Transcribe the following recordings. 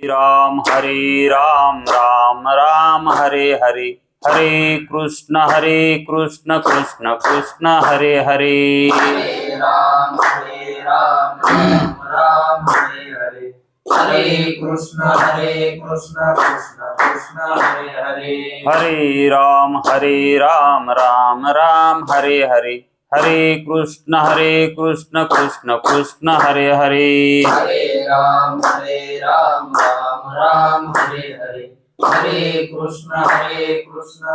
राम राम राम हरे हरे, हरे कृष्ण कृष्ण कृष्ण हरे हरे। हरे राम राम राम हरे हरे, हरे कृष्ण कृष्ण कृष्ण हरे हरे। हरे राम राम राम हरे हरे, हरे कृष्ण कृष्ण कृष्ण हरे हरे। हरे राम राम राम हरे हरे, हरे कृष्ण कृष्ण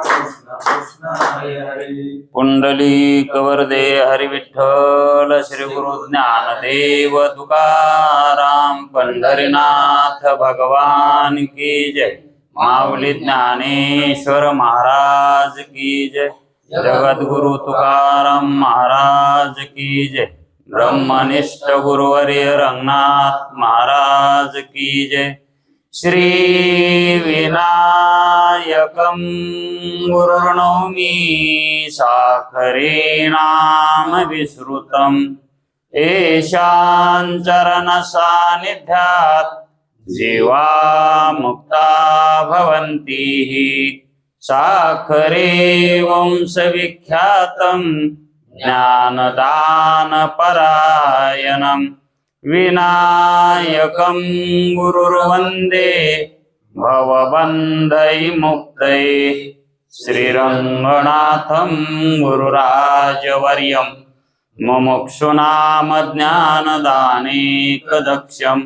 कृष्ण हरे हरे। पुंडलिक वरदे हरि विठ्ठल, श्री गुरु ज्ञानदेव तुकाराम, पंढरीनाथ भगवान की जय। माऊली ज्ञानेश्वर महाराज की जय। जगद्गुरु तुकाराम महाराज की जय। ब्रह्मनिष्ठ गुरुवर्य रंगनाथ महाराज की जय। श्री विनायकं गुरुर्नौमि साखरे नाम विश्रुतम्, येषां चरण सान्निध्यात् जीवा मुक्ता भवन्ति। साखरे वंशविख्यातं ज्ञानदान परायणम्, विनायकं गुरुर्वन्दे भवबन्धविमुक्तये। श्रीरङ्गनाथं गुरुराजवर्यं मुमुक्षूणां ज्ञानदानेकदक्षं,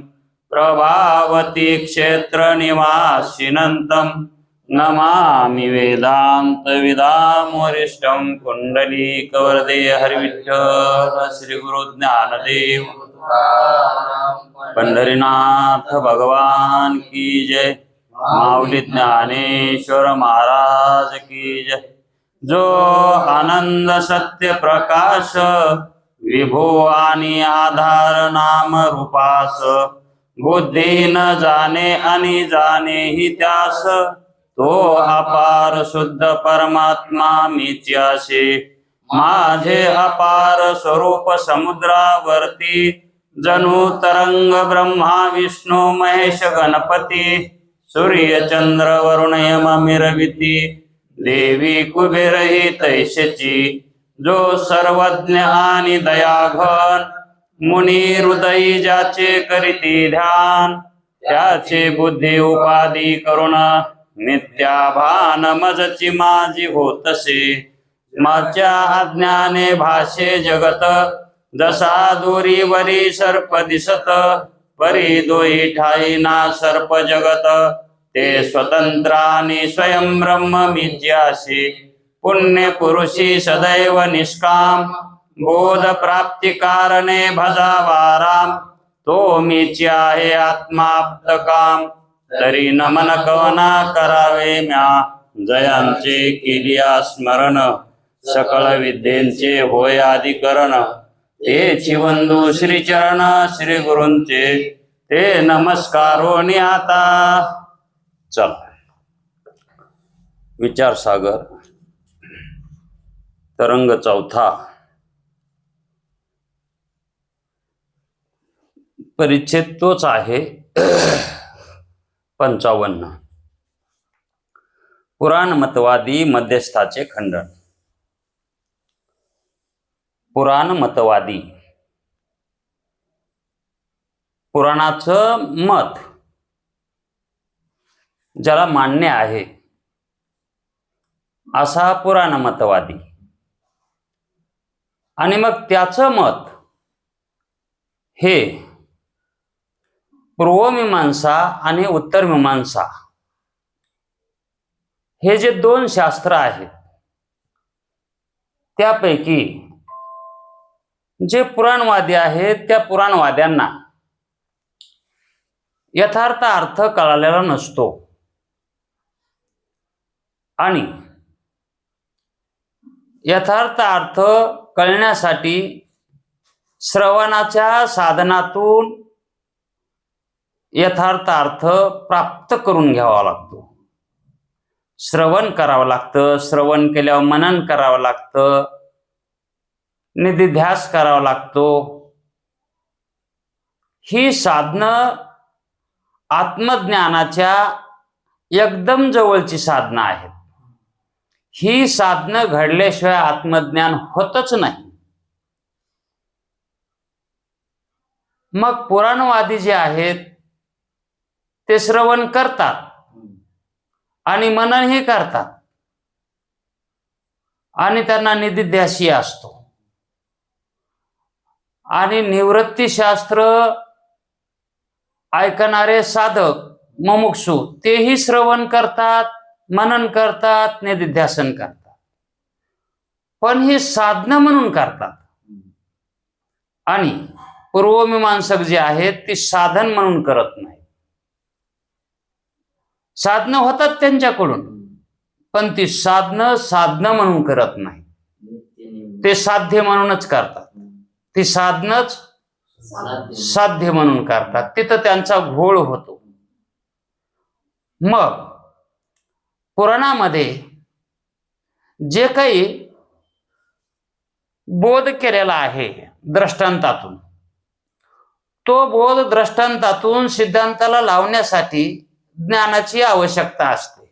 प्रभावती क्षेत्रनिवासिनं नमामि वेदान्तविदामोरिष्टं। कुण्डलीकवरदे हरिविठ्ठल, श्री गुरु ज्ञानदेव पंढरीनाथ भगवान की जय। माऊली ज्ञानेश्वर महाराज की जय। जो आनंद सत्य प्रकाश, विभो आणि आधार नाम रूपास, बुद्धी न जाणे आणि जाणे ही त्यास, तो अपार शुद्ध परमात्मा मीच्याशे। माझे अपार स्वरूप समुद्रावरती, जणू तरंग ब्रह्मा विष्णू महेश गणपती, सूर्य चंद्र वरुण यम मिरविती, देवी कुबेर ही तैशची। जो सर्वज्ञ आणि दयाघन, मुनी हृदयी ज्याचे करीती ध्यान, त्याचे बुद्धी उपाधी करुण, नित्याभान मजची माझी होतसे। माझ्या अज्ञाने भाषे जगत, जसा दोरीवरी सर्प दिसत, परी दोही ठाई ना सर्प जगत, ते स्वतंत्राने स्वयं ब्रह्म मीच्याशी। पुण्य पुरुषी सदैव निष्काम, बोध प्राप्ती कारणे भजावा राम, तो मीची आहे आत्माप्त काम। तरी नमन कवना करावे म्या, जयांचे केलिया स्मरण, सकळ विद्येंचे होय अधिकरण। ते वंदू श्री चरण श्री गुरूंचे, ते नमस्कारोनी आता। चल विचार सागर तरंग चौथा, परिच्छेद तोच आहे 55। पुराण मतवादी मध्यस्थाचे खंडन। पुराण मतवादी पुराणाचं मत ज्याला मान्य आहे असा पुराण मतवादी, आणि मग त्याचं मत हे पूर्वमीमांसा आणि उत्तरमीमांसा हे जे दोन शास्त्र आहेत, त्यापैकी जे पुराणवादी आहेत त्या पुराणवाद्यांना यथार्थ अर्थ कळालेला नसतो, आणि यथार्थ अर्थ कळण्यासाठी श्रवणाच्या साधनातून यथार्थ अर्थ प्राप्त करून घ्यावा लागतो। श्रवण करावं लागतं, श्रवण केल्यावर मनन करावं लागतं, निधिध्यास करावा लागतो। ही साधनं आत्मज्ञानाच्या एकदम जवळची साधनं आहेत. ही साधनं घडल्याशिवाय आत्मज्ञान होतच नाही. मग पुराणवादी जे आहेत ते श्रवण करतात आणि मननही करतात आणि त्यांना निदिध्यासी असतो. आणि निवृत्तीशास्त्र ऐकणारे साधक मुमुक्षु तेही श्रवण करतात, मनन करतात, निदिध्यासन करतात, पण ही साधनं म्हणून करतात. आणि पूर्वमीमांसक जे आहेत ती साधन म्हणून करत नाही. साधनं होतात त्यांच्याकडून, पण ती साधनं म्हणून करत नाही. ते साध्य म्हणूनच करतात. ती साधनच साध्य म्हणून करतात. तिथं त्यांचा घोळ होतो. मग पुराणामध्ये जे काही बोध केलेला आहे दृष्टांतातून, तो बोध दृष्टांतातून सिद्धांताला लावण्यासाठी ज्ञानाची आवश्यकता असते.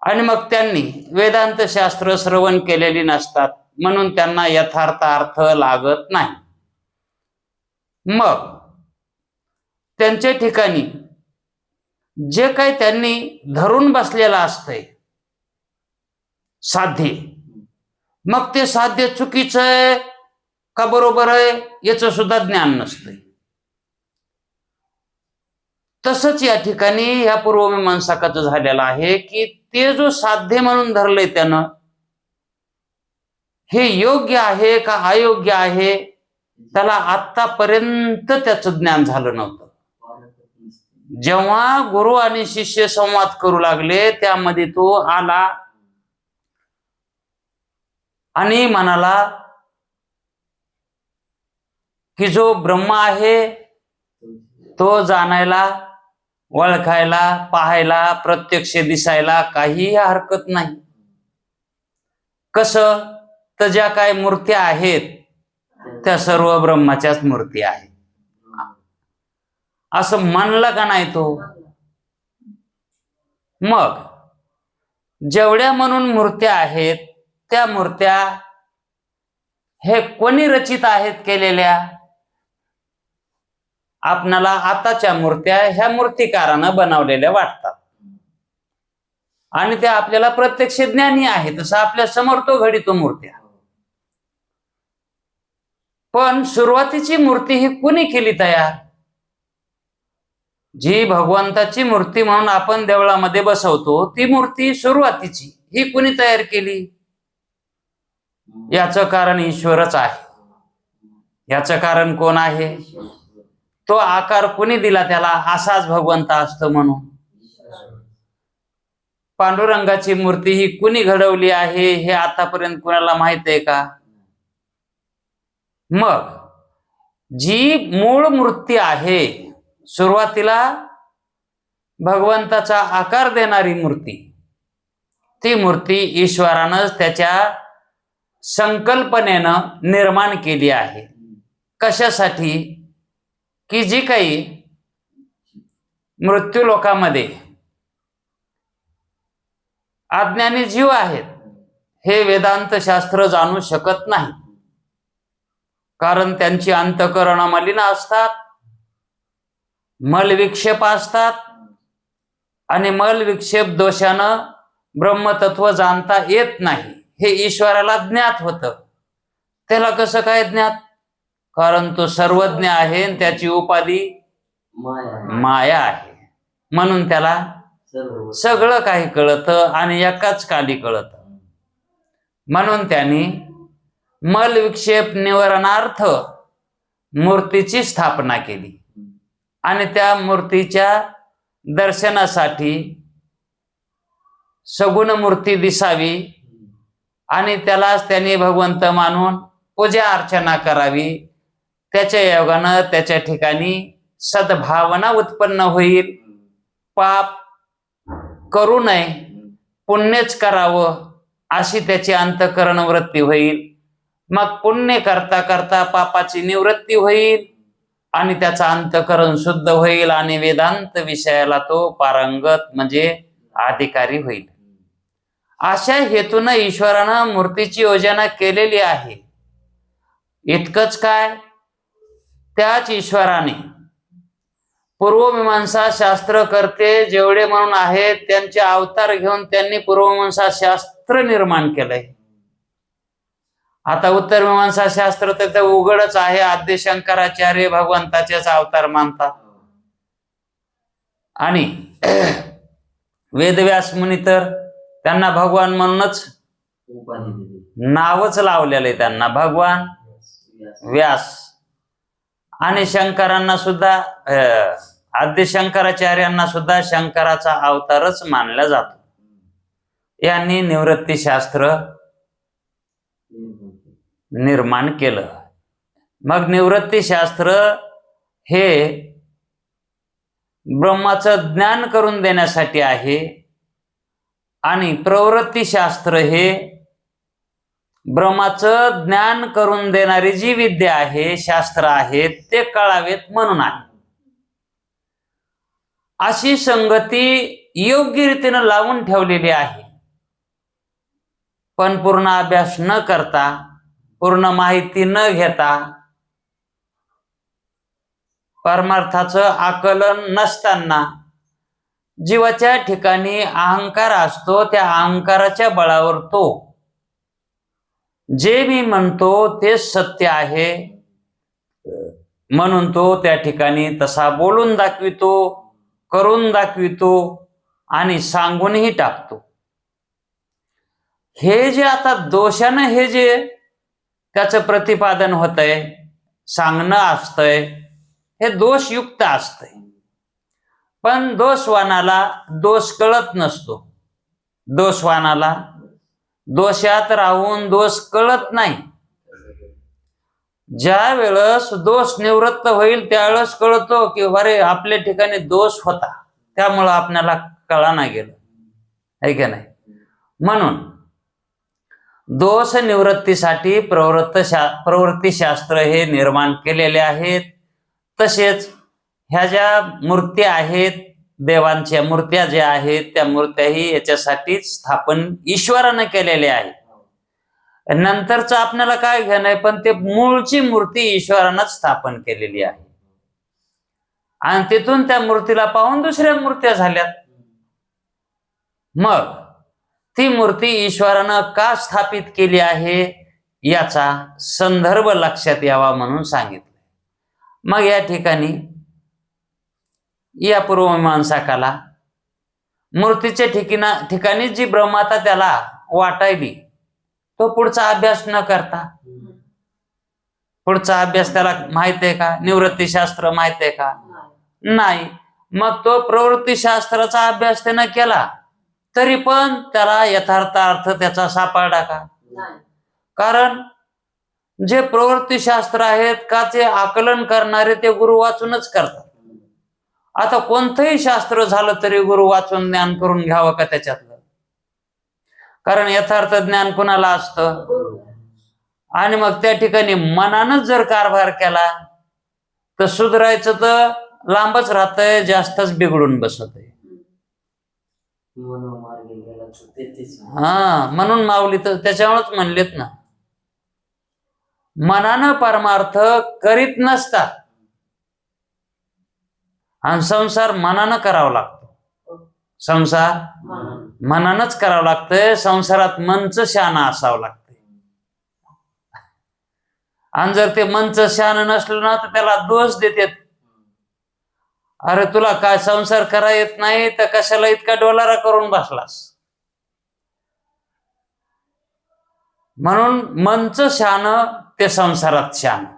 आणि मग त्यांनी वेदांत शास्त्र श्रवण केलेली नसतात, म्हणून त्यांना यथार्थ अर्थ लागत नाही. मग त्यांच्या ठिकाणी जे काही त्यांनी धरून बसलेलं असतंय साध्य, मग ते साध्य चुकीचं आहे का बरोबर आहे याचं सुद्धा ज्ञान नसतंय. तसंच या ठिकाणी ह्या पूर्वमीमांसकाचं झालेलं आहे की ते जो साध्य म्हणून धरलंय त्यानं हे योग्य आहे का अयोग्य आहे त्याला आतापर्यंत त्याचं ज्ञान झालं नव्हतं. जेव्हा गुरु आणि शिष्य संवाद करू लागले त्यामध्ये तो आला आणि म्हणाला की जो ब्रह्म आहे तो जाणायला, ओळखायला, पाहायला, प्रत्यक्ष दिसायला काहीही हरकत नाही. कसं तर ज्या काय मूर्त्या आहेत त्या सर्व ब्रह्माच्याच मूर्ती आहेत असं म्हणलं का नाही तो. मग जेवढ्या म्हणून मूर्त्या आहेत त्या मूर्त्या हे कोणी रचित आहेत केलेल्या? आपणाला आताच्या मूर्त्या ह्या मूर्तिकारानं बनवलेल्या वाटतात आणि त्या आपल्याला प्रत्यक्ष ज्ञानी आहे तसं आपल्या समोर तो घडीतो मूर्त्या. पण सुरुवातीची मूर्ती ही कुणी केली तयार? जी भगवंताची मूर्ती म्हणून आपण देवळामध्ये बसवतो ती मूर्ती सुरुवातीची ही कुणी तयार केली? याचं कारण ईश्वरच आहे. याचं कारण कोण आहे? तो आकार कुणी दिला त्याला? असाच भगवंत असतो म्हणून. पांडुरंगाची मूर्ती ही कुणी घडवली आहे हे आतापर्यंत कुणाला माहित आहे का? मग जी मूळ मूर्ती आहे सुरुवातीला भगवंताचा आकार देणारी मूर्ती, ती मूर्ती ईश्वरानंच त्याच्या संकल्पनेनं निर्माण केली आहे. कशासाठी? की जी काही मृत्यू लोकामध्ये अज्ञानी जीव आहेत हे वेदांत शास्त्र जाणू शकत नाही, कारण त्यांची अंतःकरण मलिन असतात, मलविक्षेप असतात आणि मलविक्षेप दोषानं ब्रह्मतत्व जाणता येत नाही हे ईश्वराला ज्ञात होतं. त्याला कसं काय ज्ञात? कारण तो सर्वज्ञ आहे आणि त्याची उपाधी माया आहे, म्हणून त्याला सगळं काही कळतं आणि एकाच काली कळतं. म्हणून त्यांनी मलविक्षेप निवारणार्थ मूर्तीची स्थापना केली आणि त्या मूर्तीच्या दर्शनासाठी सगुण मूर्ती दिसावी आणि त्यालाच त्यांनी भगवंत मानून पूजा अर्चना करावी. त्याच्या योगानं त्याच्या ठिकाणी सद्भावना उत्पन्न होईल. पाप करू नये, पुण्यच करावं अशी त्याची अंतःकरण वृत्ती होईल. मग पुण्य करता करता पापाची निवृत्ती होईल आणि त्याचा अंतःकरण शुद्ध होईल आणि वेदांत विषयाला तो पारंगत म्हणजे अधिकारी होईल. अशा हेतून ईश्वरानं मूर्तीची योजना केलेली आहे. इतकंच काय, त्याच ईश्वराने पूर्वमीमांसा शास्त्रकर्ते जेवढे म्हणून आहेत त्यांचे अवतार घेऊन त्यांनी पूर्वमीमांसा शास्त्र निर्माण केलंय. आता उत्तर मीमांसा शास्त्र तर उघडच आहे. आद्य शंकराचार्य भगवंताचेच अवतार मानतात आणि वेदव्यास मुनी तर त्यांना भगवान म्हणूनच नावच लावलेलं आहे त्यांना, भगवान व्यास. आणि शंकरांना सुद्धा आद्य शंकराचार्यांना सुद्धा शंकराचा अवतारच मानला जातो. यांनी निवृत्ती शास्त्र निर्माण केलं. मग निवृत्ती शास्त्र हे ब्रह्माचं ज्ञान करून देण्यासाठी आहे आणि प्रवृत्ती शास्त्र हे ब्रह्माचं ज्ञान करून देणारी जी विद्या आहे, शास्त्र आहेत ते कळावेत म्हणून आहे. अशी संगती योग्य रीतीनं लावून ठेवलेली आहे. पण पूर्ण अभ्यास न करता, पूर्ण माहिती न घेता, परमार्थाचं आकलन नसताना जीवाच्या ठिकाणी अहंकार असतो. त्या अहंकाराच्या बळावर तो जे मी म्हणतो ते सत्य आहे म्हणून तो त्या ठिकाणी तसा बोलून दाखवितो, करून दाखवितो आणि सांगूनही टाकतो. हे जे आता दोषानं हे जे त्याचं प्रतिपादन होतंय, सांगणं असतंय, हे दोषयुक्त असतंय. पण दोषवानाला दोष कळत नसतो. दोषवानाला दोषात राहून दोष कळत नाही. ज्या वेळेस दोष निवृत्त होईल त्यावेळेस कळतो की अरे आपल्या ठिकाणी दोष होता, त्यामुळं आपल्याला कळा नाही गेलं, आहे का नाही. म्हणून दोष निवृत्तीसाठी प्रवृत्ती शास्त्र हे निर्माण केलेले आहेत. तसेच ह्या ज्या मूर्त्या आहेत, देवांच्या मूर्त्या ज्या आहेत, त्या मूर्त्याही याच्यासाठी स्थापन ईश्वरानं केलेल्या आहेत. नंतरच आपल्याला काय घेणं आहे, पण ते मूळची मूर्ती ईश्वरानंच स्थापन केलेली आहे आणि तिथून त्या मूर्तीला पाहून दुसऱ्या मूर्त्या झाल्यात. मग ती मूर्ती ईश्वरानं का स्थापित केली आहे याचा संदर्भ लक्षात यावा म्हणून सांगितलं. मग या ठिकाणी या पूर्वमीमांसकाला मूर्तीच्या ठिकाणी जी ब्रह्माता त्याला वाटायली, तो पुढचा अभ्यास न करता, पुढचा अभ्यास त्याला माहित आहे का, निवृत्ती शास्त्र माहित आहे का, नाही. मग तो प्रवृत्ती शास्त्राचा अभ्यास त्यानं केला तरी पण त्याला यथार्थ अर्थ त्याचा सापडला का. कारण जे प्रवृत्ती शास्त्र आहेत का ते आकलन करणारे ते गुरु वाचूनच करतात. आता कोणतंही शास्त्र झालं तरी गुरु वाचून ज्ञान करून घ्यावं का त्याच्यातलं, कारण यथार्थ ज्ञान कुणाला असतं. आणि मग त्या ठिकाणी मनानच जर कारभार केला तर सुधारायचं तर लांबच राहतंय, जास्तच बिघडून बसतंय. म्हणून माऊली तर त्याच्यामुळेच म्हणलेत ना, मनानं परमार्थ करीत नसतात आणि संसार मनानं करावा लागतो. संसार मनानंच करावं लागतंय. संसारात मनचं शहाणं असावं लागतंय. आणि जर ते मनचं शहाणं नसलं ना तर त्याला दोष देतात. अरे तुला काय संसार करा येत नाही तर कशाला इतका डोलारा करून बसलास. म्हणून मनचं शहाणं ते संसारात शहाणं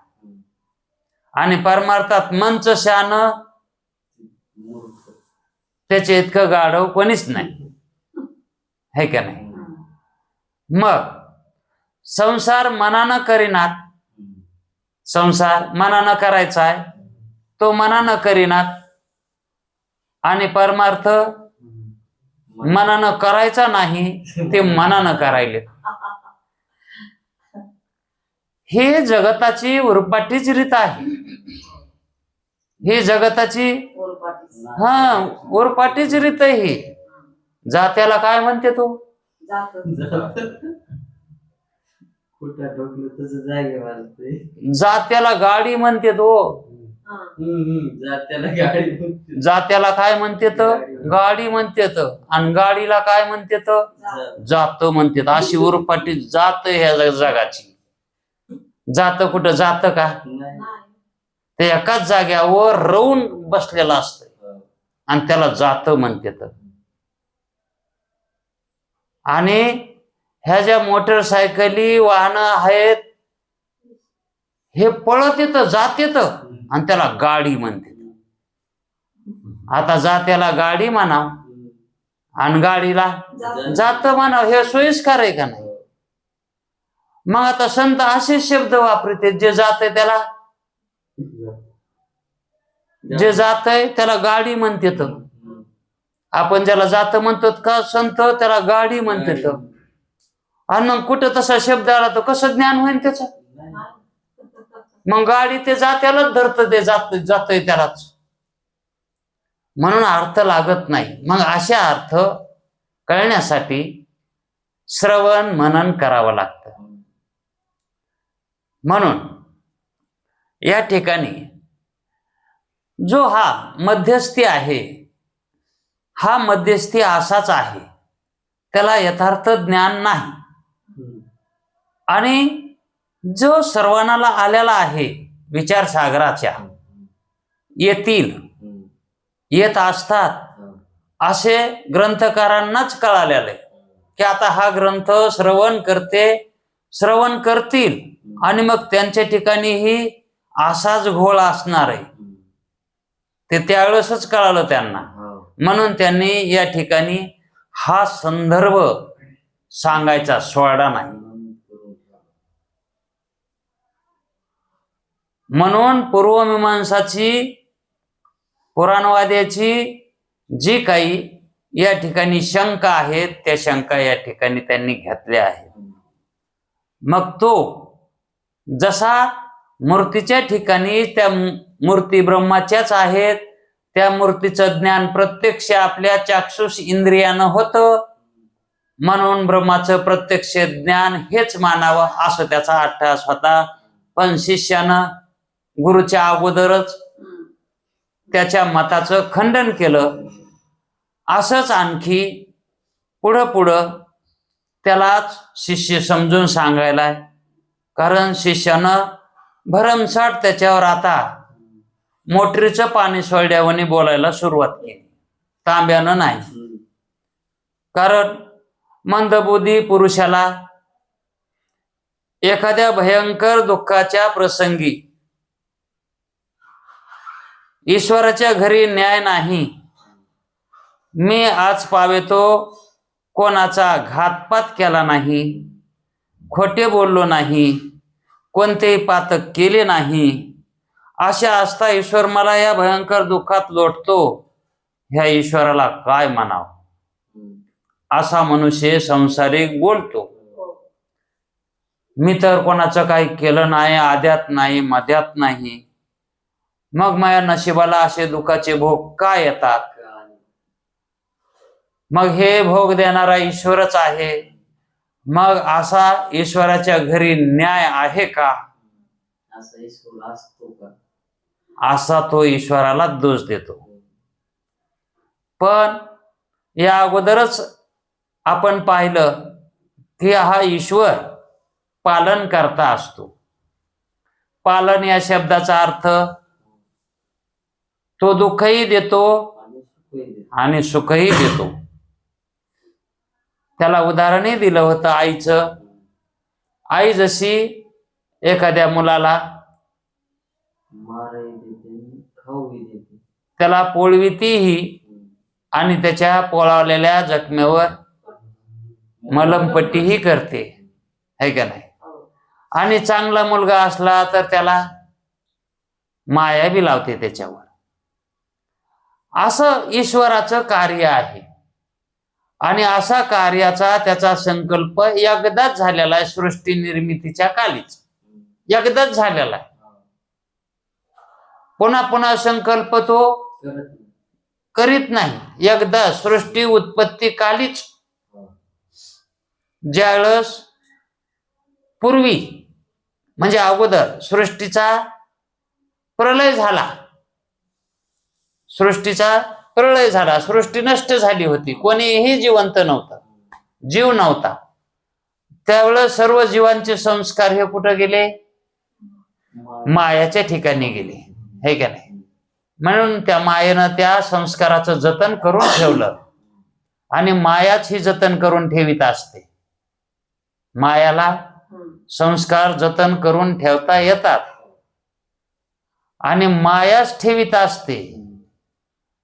आणि परमार्थात मनचं शहाणं त्याचे इतकं गाढव कोणीच नाही, है का नाही. मग संसार मनानं करीनात, संसार मनानं करायचा आहे तो मनानं करीनात आणि परमार्थ मनानं करायचा नाही ते मनानं करायले. हे जगताची उरपाटीच रीत आहे. ही जगताची पोरपाटीच. हा उरपाटीच रीत आहे ही. जात्याला काय म्हणते तू? जातं. कुठं ठोकलं तसं जागे वाजते. जात्याला गाडी म्हणते तो. हा. जात्याला गाडी म्हणते. जात्याला काय म्हणते तर? गाडी म्हणते तर. आणि गाडीला काय म्हणते तर? जातं. जात म्हणते. अशी उरपाटी जात ह्या जगाची. जात कुठं जात का? नाही. नाही. ते एकाच जाग्यावर राहून बसलेलं असतं हो. आणि त्याला जात म्हणते तर. आणि ह्या ज्या मोटरसायकली वाहनं आहेत हे पळत येतं जात येतं आणि त्याला गाडी म्हणते. आता जात्याला गाडी म्हणाव आणि गाडीला जातं. जात म्हणाव, हे सोयीस्कर आहे का नाही? मग आता संत असे शब्द वापरते, जे जात आहे त्याला, जे जात आहे त्याला गाडी म्हणते तर. आपण ज्याला जात म्हणतो का संत, त्याला गाडी म्हणते तर. आणि मग कुठं तसा शब्द आला तर कसं ज्ञान होईल त्याचं? मग गाडी ते जात्यालाच धरतं, ते जातय त्यालाच. म्हणून अर्थ लागत नाही. मग अशा अर्थ कळण्यासाठी श्रवण मनन करावं लागतं. म्हणून या ठिकाणी जो हा मध्यस्थी आहे, हा मध्यस्थी असाच आहे, त्याला यथार्थ ज्ञान नाही. आणि जो सर्वांना आलेला आहे विचारसागराच्या, येतील, येत असतात असे ग्रंथकारांनाच कळालेलं आहे की आता हा ग्रंथ श्रवण करतील आणि मग त्यांच्या ठिकाणीही असाच घोळ असणार आहे. ते त्यावेळेसच कळालं त्यांना. म्हणून त्यांनी या ठिकाणी हा संदर्भ सांगायचा सोडा नाही. म्हणून पूर्वमीमांसाची, पुराणवाद्याची जी काही या ठिकाणी शंका आहेत, त्या शंका या ठिकाणी त्यांनी घेतल्या आहेत. मग तो जसा मूर्तीच्या ठिकाणी त्या मूर्ती ब्रह्माच्याच आहेत, त्या मूर्तीचं ज्ञान प्रत्यक्ष आपल्या चाक्षुष इंद्रियानं होतं, म्हणून ब्रह्माचं प्रत्यक्ष ज्ञान हेच मानावं असं त्याचा अट्टास होता. पण शिष्यानं गुरुच्या अगोदरच त्याच्या मताचं खंडन केलं. असंच आणखी पुढं त्यालाच शिष्य समजून सांगायलाय. कारण शिष्यानं भरमसाठ त्याच्यावर आता मोटरीचं पाणी सोडल्यावानी बोलायला सुरुवात केली, तांब्यानं नाही. कारण मंदबुद्धी पुरुषाला एखाद्या भयंकर दुःखाच्या प्रसंगी ईश्वराच्या घरी न्याय नाही. मी आज पावेतो कोणाचा घातपात केला नाही, खोटे बोललो नाही, कोणतेही पातक केले नाही, अशा असता ईश्वर मला या भयंकर दुःखात लोटतो, ह्या ईश्वराला काय म्हणावं? असा मनुष्य संसारिक बोलतो. मी तर कोणाचं काही केलं नाही, आद्यात नाही, मध्यात नाही, मग माझ्या नशिबाला असे दुःखाचे भोग काय येतात? मग हे भोग देणारा ईश्वरच आहे. मग असा ईश्वराच्या घरी न्याय आहे का? असा ईश्वर असतो का? असा तो ईश्वराला दोष देतो. पण या अगोदरच आपण पाहिलं की हा ईश्वर पालन करता असतो. पालन या शब्दाचा अर्थ तो दुःखही देतो आणि सुखही देतो. त्याला उदाहरणही दिलं होतं आईचं. आई जशी एखाद्या मुलाला त्याला पोळवितीही आणि त्याच्या पोळावलेल्या जखमेवर मलमपट्टीही करते, है का नाही? आणि चांगला मुलगा असला तर त्याला माया बी लावते त्याच्यावर. असं ईश्वराचं कार्य आहे. आणि असा कार्याचा त्याचा संकल्प एकदाच झालेला आहे. सृष्टी निर्मितीच्या कालीच एकदाच झालेला आहे. पुन्हा पुन्हा संकल्प तो करत नाही. करीत नाही. एकदा सृष्टी उत्पत्ती कालीच ज्यावेळेस पूर्वी म्हणजे अगोदर सृष्टीचा प्रलय झाला, सृष्टीचा प्रलय झाला, सृष्टी नष्ट झाली होती, कोणीही जिवंत नव्हतं, जीव नव्हता. त्यावेळेस सर्व जीवांचे संस्कार हे कुठं गेले? मायाच्या ठिकाणी गेले, हे का नाही? म्हणून त्या मायेनं त्या संस्काराचं जतन करून ठेवलं आणि मायाच ही जतन करून ठेवीत असते. मायाला संस्कार जतन करून ठेवता येतात आणि मायाच ठेवीत असते.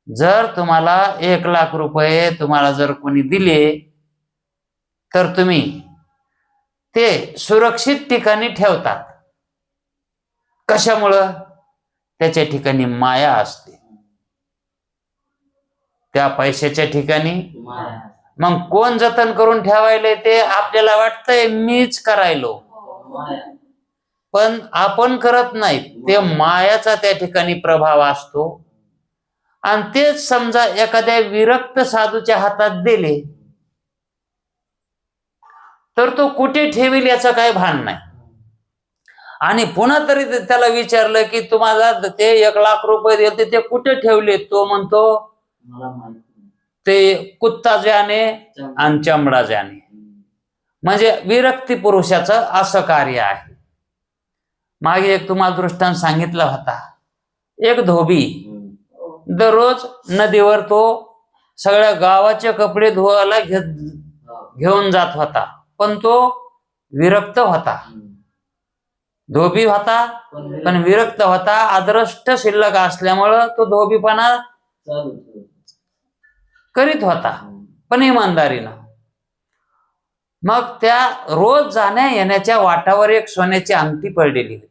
जर तुम्हाला 1,00,000 रुपये तुम्हाला जर कोणी दिले तर तुम्ही ते सुरक्षित ठिकाणी ठेवतात. कशामुळं? त्याच्या ठिकाणी माया असते, त्या पैशाच्या ठिकाणी. माया. मग कोण जतन करून ठेवायले? ते आपल्याला वाटतंय मीच करायलो, माया. पण आपण करत नाही. ते मायाचा त्या ठिकाणी प्रभाव असतो. आणि तेच समजा एखाद्या विरक्त साधूच्या हातात दिले तर तो कुठे ठेवील याचं काही भान नाही. आणि पुन्हा तरी त्याला विचारलं की तुम्हाला ते 1,00,000 रुपये दिले ते कुठे ठेवले? तो म्हणतो मला माहित नाही. ते कुत्ता जाने आणि चमडा जाने. म्हणजे विरक्ती पुरुषाचं असं कार्य आहे. मागे एक तुम्हाला दृष्टांत सांगितला होता. एक धोबी दररोज नदीवर तो सगळ्या गावाचे कपडे धुवायला घेऊन जात होता, पण तो विरक्त होता. धोबी होता पण विरक्त होता. अदृष्ट शिल्लक असल्यामुळं तो धोबीपणा चालू ठेव. करीत होता, पण इमानदारीनं. मग त्या रोज जाण्या येण्याच्या वाटावर एक सोन्याची अंगठी पडलेली होती.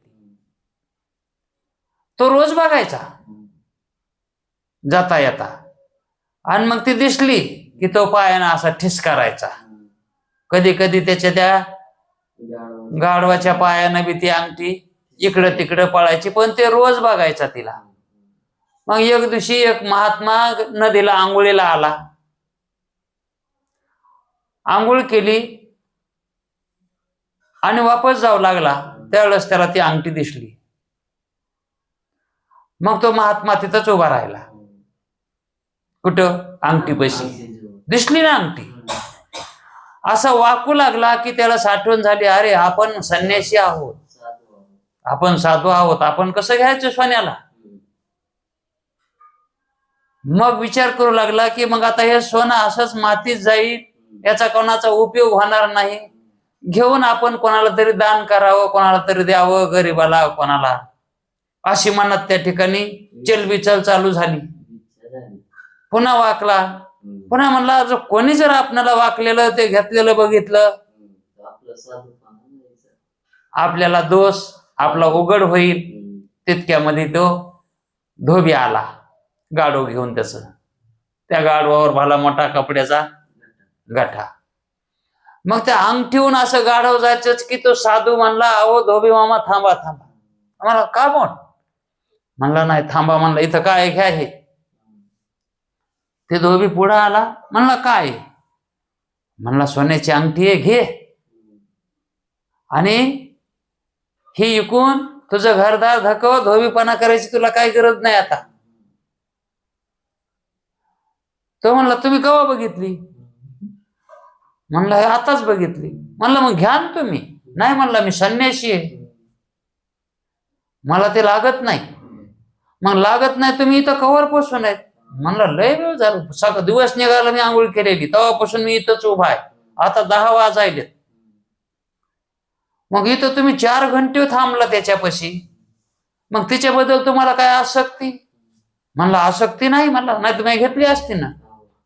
तो रोज बघायचा जाता येता, आणि मग ती दिसली की तो पायानं असा ठिस करायचा. कधी कधी त्याच्या त्या गाढवाच्या पायानं बी ती अंगठी इकडं तिकडं पळायची, पण ते रोज बघायचा तिला. मग एक दिवशी एक महात्मा नदीला आंघोळीला आला, आंघोळ केली आणि वापस जाऊ लागला. त्यावेळेस त्याला ती अंगठी दिसली. मग तो महात्मा तिथंच उभा राहिला. कुठं? अंगठी पैसे दिसली ना अंगठी. असा वाकू लागला की त्याला साठवण झाली, अरे आपण संन्यासी आहोत, आपण साधू आहोत, आपण कसं घ्यायचं सोन्याला? मग विचार करू लागला की मग आता हे सोनं असंच मातीत जाईल, याचा कोणाचा उपयोग होणार नाही. घेऊन आपण कोणाला तरी दान करावं, कोणाला तरी द्यावं, गरीबाला कोणाला. अशी मनात त्या ठिकाणी चलबिचल चालू झाली. पुन्हा वाकला. पुन्हा म्हणला जर कोणी जर आपल्याला वाकलेलं ते घेतलेलं बघितलं, आपल्याला दोष आपला उघड होईल. तितक्यामध्ये तो धोबी आला गाढव घेऊन. त्या गाढवावर भला मोठा कपड्याचा गठा. मग त्या अंगठीहून असं गाढव जायचंच की तो साधू म्हणला, अहो धोबी मामा थांबा थांबा. आम्हाला का बोल? म्हणला नाही थांबा. म्हणला इथं काय घ्या हे. ते धोबी पुढे आला. म्हणला काय? म्हणला सोन्याची अंगठी आहे, घे. आणि ही इकून तुझं घरदार धकव, धोबीपणा करायची तुला काही गरज नाही आता. तो म्हणला तुम्ही केव्हा बघितली? म्हणला आताच बघितली. म्हणलं मग घ्या ना तुम्ही. नाही म्हणला मी संन्यासी आहे, मला ते लागत नाही. मग लागत नाही तुम्ही इथं कवर पोसून आहेत? म्हणलं लय वेळ झालं, सगळा दिवस निघाला मी आंघोळ केलेली, तेव्हापासून मी इथंच उभा आहे. आता 10 वाजायलेत. मग इथं तुम्ही 4 घंटे थांबला त्याच्यापाशी, मग तिच्याबद्दल तुम्हाला काय आसक्ती? म्हणला आसक्ती नाही म्हणला, नाही तुम्ही घेतली असती ना.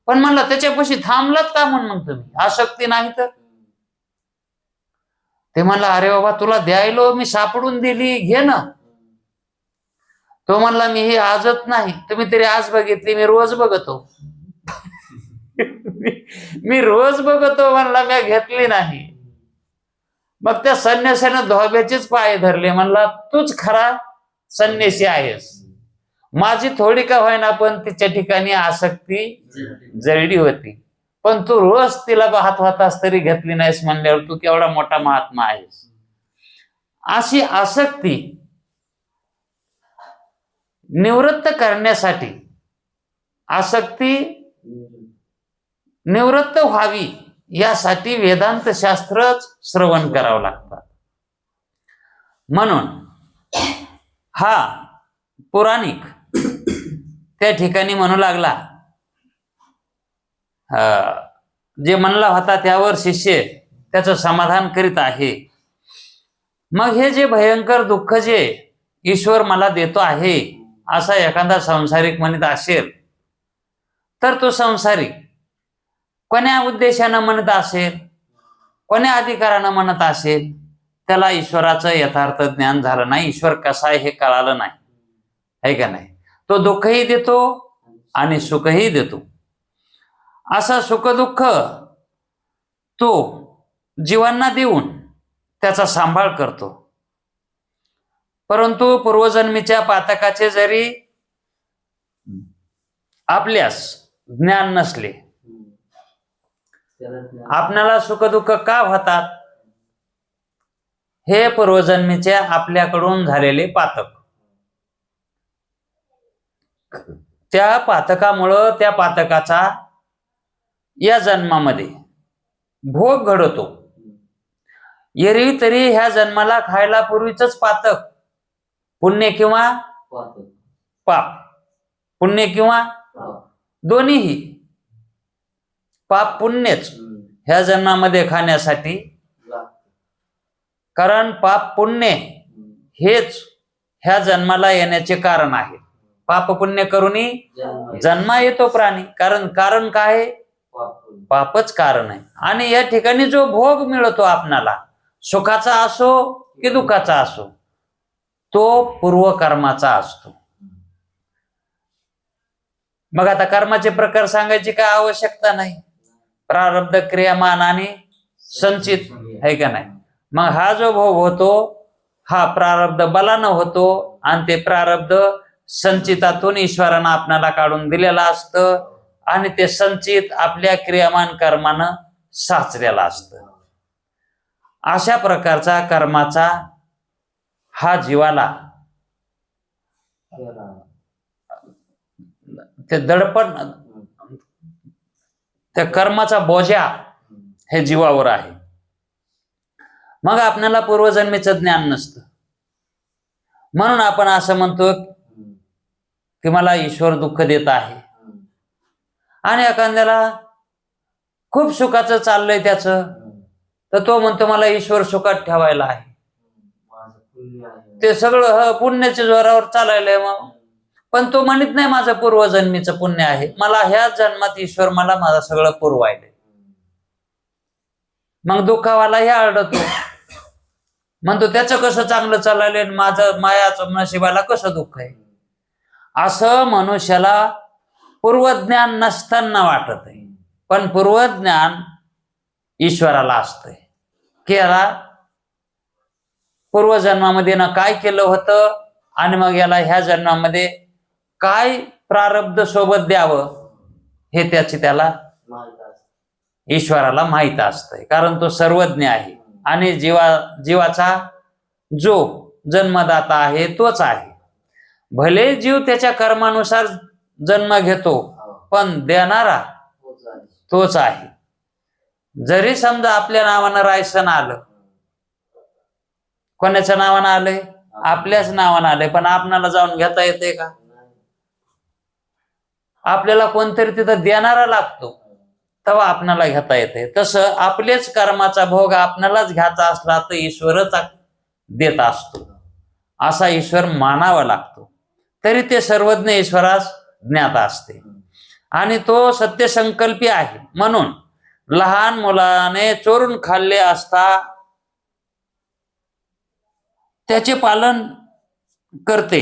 पण म्हणलं त्याच्यापाशी थांबलात का म्हणून मग तुम्ही? आसक्ती नाही तर? ते म्हणला अरे बाबा तुला द्यायलो मी, सापडून दिली, घे ना. तो म्हणला मी ही आजच नाही, तुम्ही तरी आज बघितली, मी रोज बघतो. मी रोज बघतो म्हणला, मी घेतली नाही. मग त्या संन्यासानं धोब्याचेच पाय धरले. म्हणला तूच खरा संन्यासी आहेस. माझी थोडी का होईना पण तिच्या ठिकाणी आसक्ती जळली होती, पण तू रोज तिला पाहत होतास तरी घेतली नाहीस म्हणल्यावर तू केवढा मोठा महात्मा आहेस. अशी आसक्ती निवृत्त करण्यासाठी, आसक्ती निवृत्त व्हावी यासाठी वेदांत शास्त्रच श्रवण करावं लागतात. म्हणून हा पुराणिक त्या ठिकाणी म्हणू लागला, जे म्हणला होता त्यावर शिष्य त्याचं समाधान करीत आहे. मग हे जे भयंकर दुःख जे ईश्वर मला देतो आहे असा एखादा संसारिक म्हणत असेल तर तो संसारिक कोण्या उद्देशानं म्हणत असेल, कोण्या अधिकारानं म्हणत असेल, त्याला ईश्वराचं यथार्थ ज्ञान झालं नाही, ईश्वर कसा आहे हे कळालं नाही, आहे का नाही. तो दुःखही देतो आणि सुखही देतो. असा सुखदुःख तो जीवांना देऊन त्याचा सांभाळ करतो. परंतु पूर्वजन्मीच्या पातकाचे जरी आपल्यास ज्ञान नसले, आपल्याला सुखदुःख का होतात, हे पूर्वजन्मीच्या आपल्याकडून झालेले पातक. त्या पातकामुळं त्या पातकाचा या जन्मामध्ये भोग घडतो. एरवी तरी ह्या जन्माला खायला पूर्वीच पातक, पुण्य किंवा पाप, पुण्य किंवा दोन्हीही, पाप पुण्यच ह्या जन्मामध्ये खाण्यासाठी, कारण पाप पुण्य हेच ह्या जन्माला येण्याचे कारण आहे. पाप पुण्य करूनही जन्मा येतो प्राणी, कारण काय आहे, पापच कारण आहे. आणि या ठिकाणी जो भोग मिळतो आपणाला, सुखाचा असो की दुःखाचा असो, तो पूर्वकर्माचा असतो. मग आता कर्माचे प्रकार सांगायची काय आवश्यकता नाही, प्रारब्ध, क्रियामान आणि संचित, आहे का नाही. मग हा जो भोग होतो हा प्रारब्ध बलानं होतो आणि ते प्रारब्ध संचितातून ईश्वरानं आपल्याला काढून दिलेलं असतं आणि ते संचित आपल्या क्रियामान कर्मानं साचलेलं असतं. अशा प्रकारचा कर्माचा हा जीवाला ते दडपण, त्या कर्माचा बोजा हे जीवावर आहे. मग आपल्याला पूर्वजन्मीचं ज्ञान नसतं, म्हणून आपण असं म्हणतो की मला ईश्वर दुःख देत आहे. आणि एखाद्याला खूप सुखाचं चाललंय त्याचं, तर तो म्हणतो मला ईश्वर सुखात ठेवायला आहे, ते सगळं पुण्याच्या जोरावर चालायलंय. मग पण तो म्हणत नाही माझं पूर्वजन्मीचं पुण्य आहे, मला ह्या जन्मात ईश्वर मला माझं सगळं पुरवायलंय. मग दुःखावालाही आढळतो, म्हणतो त्याचं कसं चांगलं चाललंय, माझं मायाचं नशिबाला कसं दुःख आहे. असं मनुष्याला पूर्वज्ञान नसताना वाटत आहे, पण पूर्वज्ञान ईश्वराला असतंय की याला पूर्वजन्मामध्ये ना काय केलं होतं आणि मग याला ह्या जन्मामध्ये काय प्रारब्ध सोबत द्यावं हे त्याला ईश्वराला माहित असतंय, कारण तो सर्वज्ञ आहे. आणि जीवाचा जो जन्मदाता आहे तोच आहे. भले जीव त्याच्या कर्मानुसार जन्म घेतो, पण देणारा तोच आहे. जरी समजा आपल्या नावानं रायसन आलं, कोणाच्या नावानं आलंय, आपल्याच नावानं आलंय, पण आपणाला जाऊन घेता येते का. आपल्याला कोणतरी तिथं देणारा लागतो तेव्हा आपणाला घेता येते. तसं आपलेच कर्माचा भोग आपणालाच घ्यायचा असला तर ईश्वरच देत असतो, असा ईश्वर मानावा लागतो. तरी ते सर्वज्ञ ईश्वरास ज्ञात असते आणि तो सत्यसंकल्पी आहे. म्हणून लहान मुलाने चोरून खाल्ले असता त्याचे पालन करते.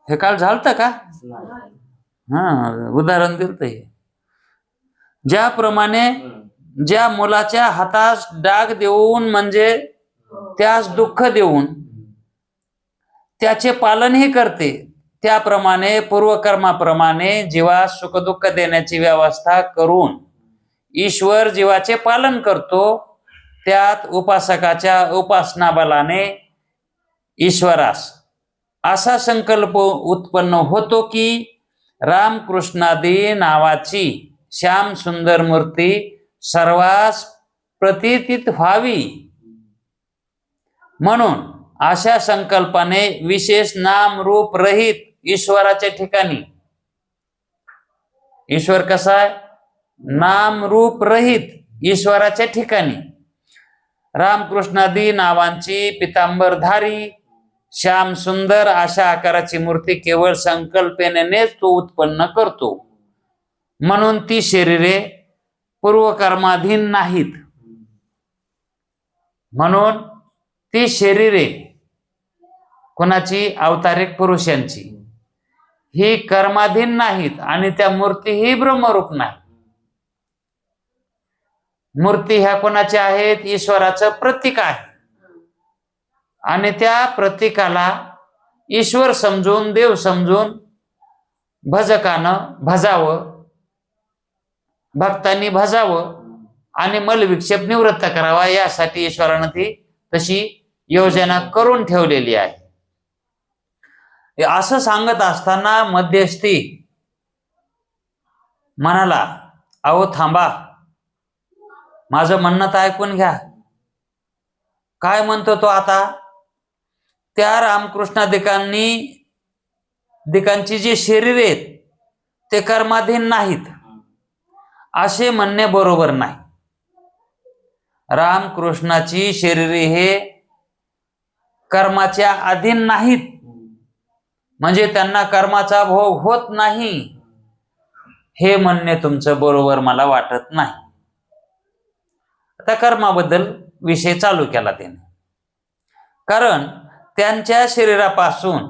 हे काल झालत का, उदाहरण दिलत. ज्याप्रमाणे ज्या मुलाच्या हातास डाग देऊन म्हणजे त्यास दुःख देऊन त्याचे पालनही करते. त्याप्रमाणे पूर्वकर्माप्रमाणे जीवास सुखदुःख देण्याची व्यवस्था करून ईश्वर जीवाचे पालन करतो. त्यात उपासकाच्या उपासना बलाने ईश्वरास असा संकल्प उत्पन्न होतो की रामकृष्णादी नावाची श्याम सुंदर मूर्ती सर्वांस प्रतीतीत व्हावी. म्हणून अशा संकल्पाने विशेष नाम रूप रहित ईश्वराच्या ठिकाणी, ईश्वर कसा आहे? नाम रूप रहित ईश्वराच्या ठिकाणी रामकृष्णादी नावांची पितांबरधारी श्याम सुंदर अशा आकाराची मूर्ती केवळ संकल्पनेनेच तो उत्पन्न करतो. म्हणून ती शरीरे पूर्वकर्माधीन नाहीत. म्हणून ती शरीरे कोणाची? अवतारिक पुरुषांची. ही कर्माधीन नाहीत आणि त्या मूर्ती ही ब्रह्मरूप नाही. मूर्ती ह्या कोणाच्या आहेत? ईश्वराचं प्रतीक आहे. आणि त्या प्रतीकाला ईश्वर समजून, देव समजून भजकानं भजावं, भक्तांनी भजावं आणि मलविक्षेप निवृत्त करावा, यासाठी ईश्वरानं ती तशी योजना करून ठेवलेली आहे. असं सांगत असताना मध्यस्थी म्हणाला, अहो थांबा, माझं म्हणणं तर ऐकून घ्या. काय म्हणतो तो आता? त्या रामकृष्णादिकांची जी शरीर आहेत ते कर्माधीन नाहीत असे म्हणणे बरोबर नाही. रामकृष्णाची शरीरे हे कर्माच्या अधीन नाहीत, म्हणजे त्यांना कर्माचा भोग होत नाही, हे म्हणणे तुमचं बरोबर मला वाटत नाही. आता कर्माबद्दल विषय चालू केला त्याने. कारण त्यांच्या शरीरापासून,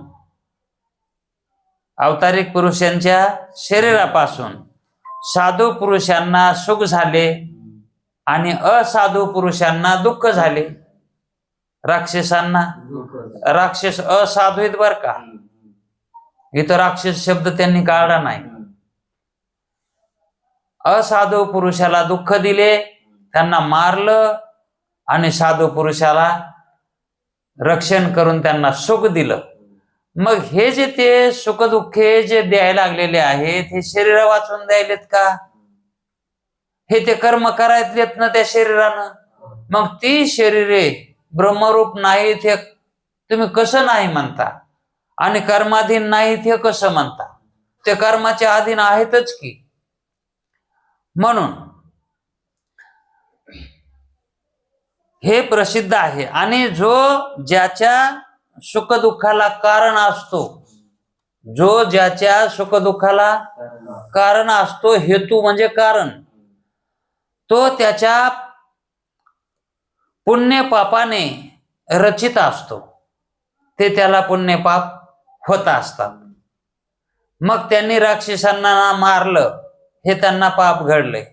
अवतारिक पुरुषांच्या शरीरापासून साधू पुरुषांना सुख झाले आणि असाधू पुरुषांना दुःख झाले. राक्षसांना, राक्षस असाधू आहेत बर का, इथं राक्षस शब्द त्यांनी काढला नाही. असाधू पुरुषाला दुःख दिले, त्यांना मारलं, आणि साधू पुरुषाला रक्षण करून त्यांना सुख दिलं. मग हे जे ते सुख दुःखे जे द्यायला लागलेले आहेत, हे शरीर वाचून द्यायलेत का? हे ते कर्म करायलेत ना त्या शरीरानं. मग ती शरीरे ब्रह्मरूप नाहीत हे तुम्ही कसं नाही म्हणता? आणि कर्माधीन नाहीत हे कसं म्हणता? ते कर्माच्या अधीन आहेतच की. म्हणून हे प्रसिद्ध आहे. आणि जो ज्याच्या सुखदुःखाला कारण असतो, जो ज्याच्या सुखदुःखाला कारण असतो, हेतू म्हणजे कारण, तो त्याच्या पुण्य पापाने रचित असतो. ते त्याला पुण्य पाप होत असतात. मग त्यांनी राक्षसांना मारलं, हे त्यांना पाप घडलंय,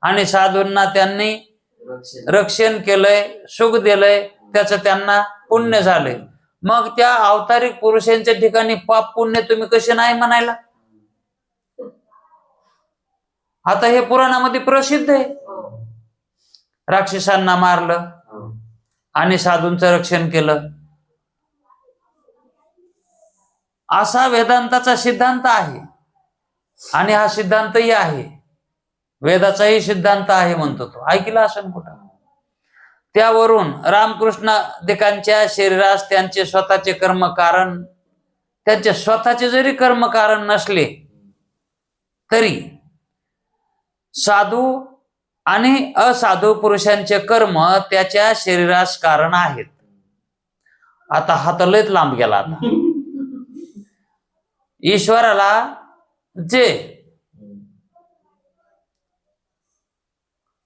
आणि साधूंना त्यांनी रक्षण केलंय, सुख दिलंय, त्याचं त्यांना पुण्य झालंय. मग त्या अवतारिक पुरुषांच्या ठिकाणी पाप पुण्य तुम्ही कसे नाही म्हणायला? आता हे पुराणामध्ये प्रसिद्ध आहे. राक्षसांना मारलं आणि साधूंचं रक्षण केलं, असा वेदांताचा सिद्धांत आहे. आणि हा सिद्धांतही आहे, वेदाचाही सिद्धांत आहे म्हणतो तो. ऐकला असेल कुठं? त्यावरून रामकृष्णादिकांच्या शरीरास त्यांचे स्वतःचे कर्म कारण, त्यांचे स्वतःचे जरी कर्म कारण नसले तरी साधू आणि असाधू पुरुषांचे कर्म त्याच्या शरीरास कारण आहेत. आता हात लयच लांब गेला. आता ईश्वराला जे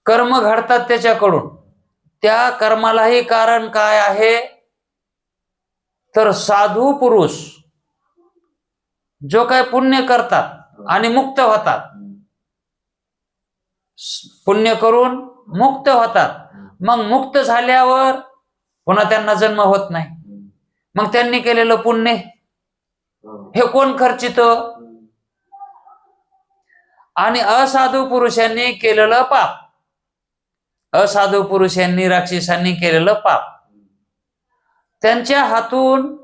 कर्म घडतात त्याच्याकडून, त्या कर्मालाही कारण काय आहे? तर साधू पुरुष जो काय पुण्य करतात आणि मुक्त होतात, पुण्य करून मुक्त होतात. मग मुक्त झाल्यावर पुन्हा त्यांना जन्म होत नाही. मग त्यांनी केलेलं पुण्य हो. हे कोण खर्चित? आणि असाधू पुरुषांनी केलेलं पाप, असाधू पुरुषांनी राक्षसांनी केलेलं पाप, त्यांच्या हातून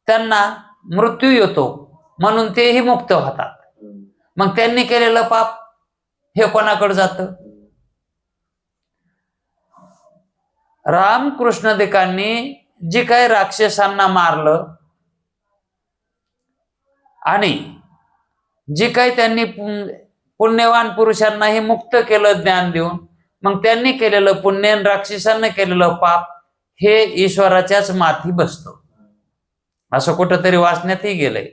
त्यांना मृत्यू येतो म्हणून तेही मुक्त होतात. मग त्यांनी केलेलं पाप हे कोणाकडे जातं? रामकृष्णदिकांनी जी काही राक्षसांना मारलं आणि जी काही त्यांनी पुण्यवान पुरुषांनाही मुक्त केलं ज्ञान देऊन, मग त्यांनी केलेलं पुण्य आणि राक्षसांना केलेलं पाप हे ईश्वराच्याच माथी बसतं, असं कुठंतरी वाचण्यातही गेलंय.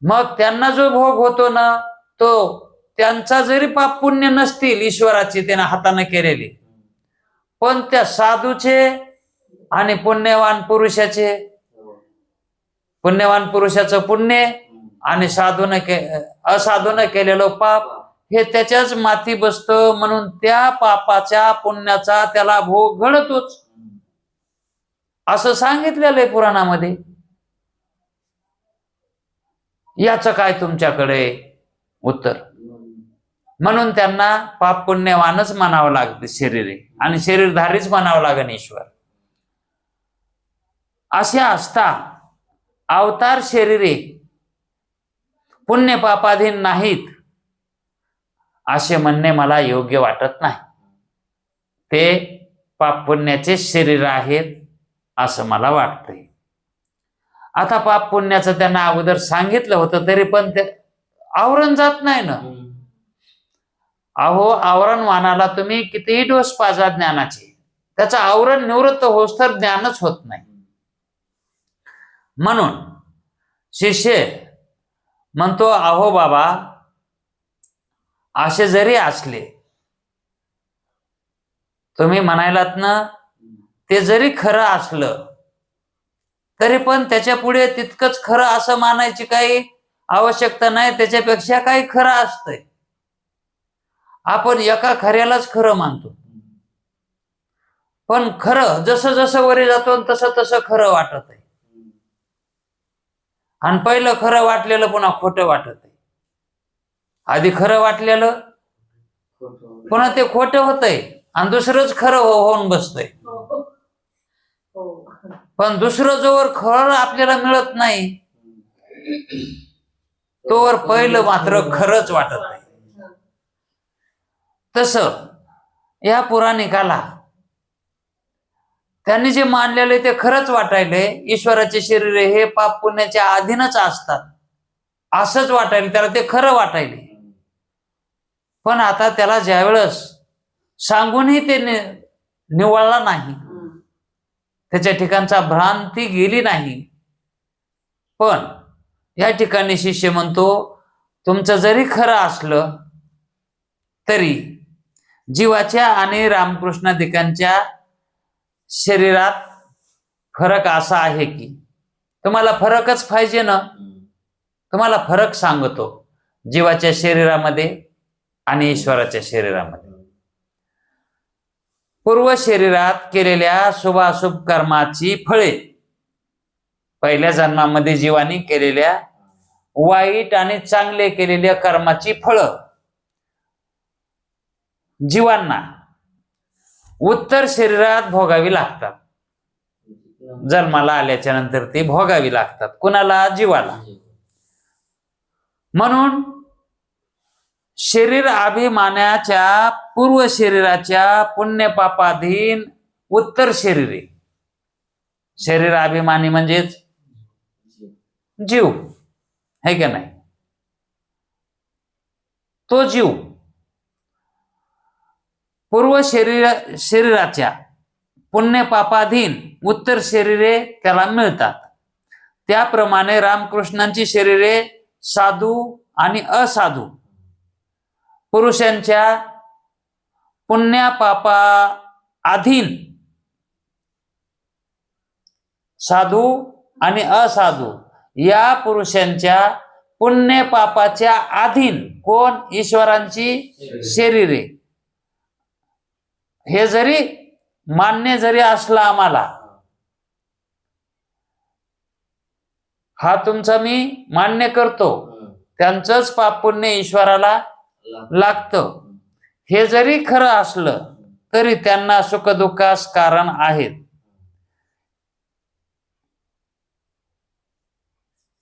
मग त्यांना जो भोग होतो ना, तो त्यांचा जरी पाप पुण्य नसतील ईश्वराचे त्याने हाताने केलेले, पण त्या साधूचे आणि पुण्यवान पुरुषाचं पुण्य आणि असाधून केलेलं पाप हे त्याच्याच माथी बसतं, म्हणून त्या पापाच्या पुण्याचा त्याला भोग घडतोच असं सांगितलेलं आहे पुराणामध्ये. याचं काय तुमच्याकडे उत्तर? म्हणून त्यांना पाप पुण्यवानच म्हणावं लागतं शरीरे, आणि शरीरधारीच म्हणावं लागेल ईश्वर. अशा असता अवतार शरीरे पुण्य पापाधीन नाहीत असे म्हणणे मला योग्य वाटत नाही. ते पाप पुण्याचे शरीर आहेत असं मला वाटतंय. आता पाप पुण्याचं त्यांना अगोदर सांगितलं होतं तरी पण ते आवरण जात नाही ना. अहो, आवरणवानाला तुम्ही कितीही डोस पाजा ज्ञानाचे, त्याचं आवरण निवृत्त होस तर ज्ञानच होत नाही. म्हणून शिष्य म्हणतो, अहो बाबा, असे जरी असले, तुम्ही म्हणायलात ना, ते जरी खरं असलं तरी पण त्याच्या पुढे तितकंच खरं असं मानायची काही आवश्यकता नाही. त्याच्यापेक्षा काही खरं असतंय. आपण एका खऱ्यालाच खरं मानतो, पण खरं जसं जसं वरी जातो तसं तसं खरं वाटत आहे. आणि पहिलं खरं वाटलेलं पुन्हा खोटं वाटत आहे. आधी खरं वाटलेलं पुन्हा ते खोटं होतंय आणि दुसरंच खरं होऊन बसतंय. पण दुसरं जोवर खरं आपल्याला मिळत नाही तोवर पहिलं मात्र खरंच वाटत आहे. तसं या पुराणिकाला त्यांनी जे मानलेले ते खरंच वाटायले. ईश्वराचे शरीर हे पाप पुण्याच्या अधीनच असतात असंच वाटायले, त्याला ते खरं वाटायले. पण आता त्याला ज्यावेळेस सांगूनही ते निवळला नाही, त्याच्या ठिकाणचा भ्रांती गेली नाही. पण या ठिकाणी शिष्य म्हणतो, तुमचं जरी खरं असलं तरी जीवाच्या आणि रामकृष्णादिकांच्या शरीरात फरक असा आहे की तुम्हाला फरकच पाहिजे ना. तुम्हाला फरक सांगतो जीवाच्या शरीरामध्ये आणि ईश्वराच्या शरीरामध्ये. पूर्व शरीरात केलेल्या शुभाशुभ कर्माची फळे, पहिल्या जन्मामध्ये जीवानी केलेल्या वाईट आणि चांगले केलेल्या कर्माची फळं जीवांना उत्तर शरीरात भोगावी लागतात. जन्माला आल्याच्या नंतर ती भोगावी लागतात. कुणाला? जीवाला. म्हणून शरीर अभिमानाच्या पूर्व शरीराच्या पुण्यपापाधीन उत्तर शरीरे, शरीर अभिमानी म्हणजेच जीव है का नाही, तो जीव पूर्व शरीराच्या पुण्यपापाधीन उत्तर शरीरे त्याला मिळतात. त्याप्रमाणे रामकृष्णांची शरीरे साधू आणि असाधू पुरुषांच्या पुण्यापापा अधीन, साधू आणि असाधू या पुरुषांच्या पुण्य पापाच्या अधीन कोण? ईश्वरांची शरीरे. हे जरी मान्य जरी असलं आम्हाला हा तुमचा मी मान्य करतो. हम्म. त्यांचंच पाप पुण्य ईश्वराला लागतं. हे जरी खरं असलं तरी त्यांना सुखदुःखास कारण आहेत.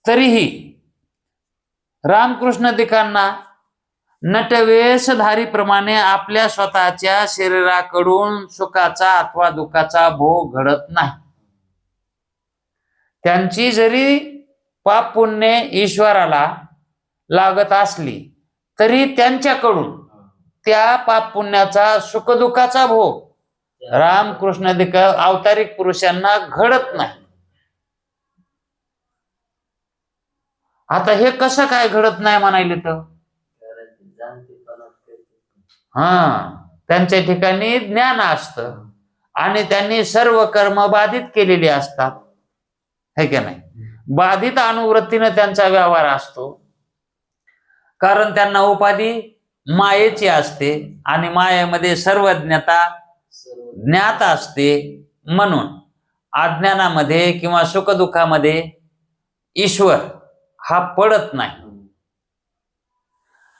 तरीही रामकृष्णादिकांना नटवेशधारीप्रमाणे आपल्या स्वतःच्या शरीराकडून सुखाचा अथवा दुःखाचा भोग घडत नाही. त्यांची जरी पाप पुण्य ईश्वराला लागत असली तरी त्यांच्याकडून त्या पाप पुण्याचा सुखदुःखाचा भोग रामकृष्णादिक अवतारिक पुरुषांना घडत नाही. आता हे कसं काय घडत नाही म्हणायले तर त्यांच्या ठिकाणी ज्ञान असतं आणि त्यांनी सर्व कर्म बाधित केलेली असतात, है की नाही. बाधित अनुवृत्तीने त्यांचा व्यवहार असतो, कारण त्यांना उपाधी मायेची असते आणि मायेमध्ये सर्वज्ञता ज्ञात असते. म्हणून अज्ञानामध्ये किंवा सुखदुःखामध्ये ईश्वर हा पडत नाही.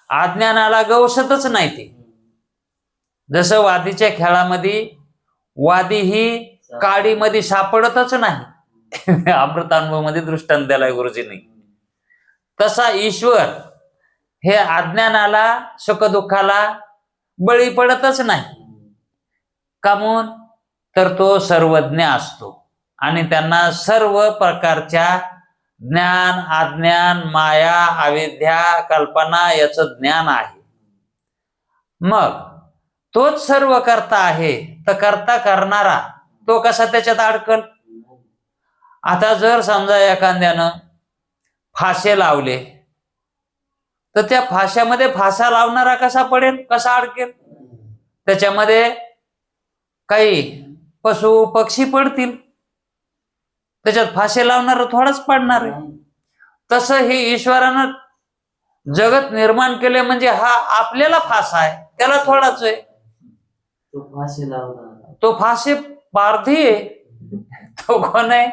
अज्ञानाला गवसतच नाही ते. जसं वादीच्या खेळामध्ये वादी ही काडीमध्ये सापडतच नाही. अमृतानुभव मध्ये दृष्टांत दिलाय गुरुजींनी. तसा ईश्वर हे अज्ञानाला सुखदुःखाला बळी पडतच नाही. का म्हणून तर तो सर्वज्ञ असतो आणि त्यांना सर्व प्रकारच्या ज्ञान अज्ञान माया अविद्या कल्पना याचं ज्ञान आहे. मग तोच सर्व करता आहे तर करता करणारा तो कसा त्याच्यात अडकल. आता जर समजा एखाद्यानं फासे लावले तर त्या फाश्यामध्ये फासा लावणारा कसा पडेल, कसा अडकेल. त्याच्यामध्ये काही पशु पक्षी पडतील, त्याच्यात फासे लावणार थोडाच पडणार आहे. तसं हे ईश्वरानं जगत निर्माण केले म्हणजे हा आपल्याला फासा आहे, त्याला थोडाच आहे. तो फासे पारधी आहे, तो कोण आहे.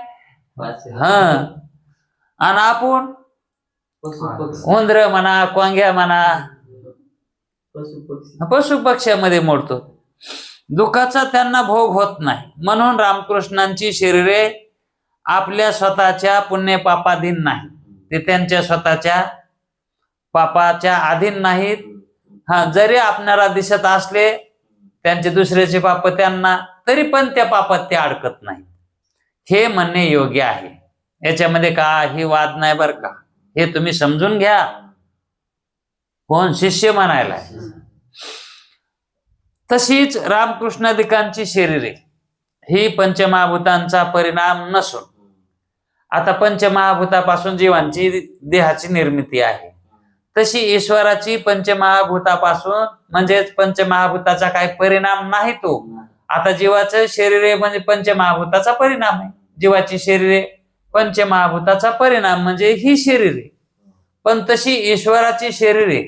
आणि आपण उंदर म्हणा कोंग्या म्हणा पशु पक्ष्यामध्ये मोडतो. दुःखाचा त्यांना भोग होत नाही. म्हणून रामकृष्णांची शरीरे आपल्या स्वतःच्या पुण्य पापाधीन नाही, ते त्यांच्या स्वतःच्या पापाच्या अधीन नाहीत. जरी आपणाला दिसत असले त्यांचे दुसऱ्याचे पाप त्यांना, तरी पण त्या पापात ते अडकत नाही. हे म्हणणे योग्य आहे. याच्यामध्ये काही वाद नाही बर का. हे तुम्ही समजून घ्या. कोण शिष्य म्हणायला. तशीच रामकृष्णादिकांची शरीरे ही पंचमहाभूतांचा परिणाम नसून, आता पंचमहाभूतापासून जीवांची देहाची निर्मिती आहे, तशी ईश्वराची पंचमहाभूतापासून म्हणजेच पंचमहाभूताचा काही परिणाम नाही तो. आता जीवाचं शरीर म्हणजे पंचमहाभूताचा परिणाम आहे. जीवाची शरीरे पंचमहाभूताचा परिणाम म्हणजे ही शरीरे. पण तशी ईश्वराची शरीरे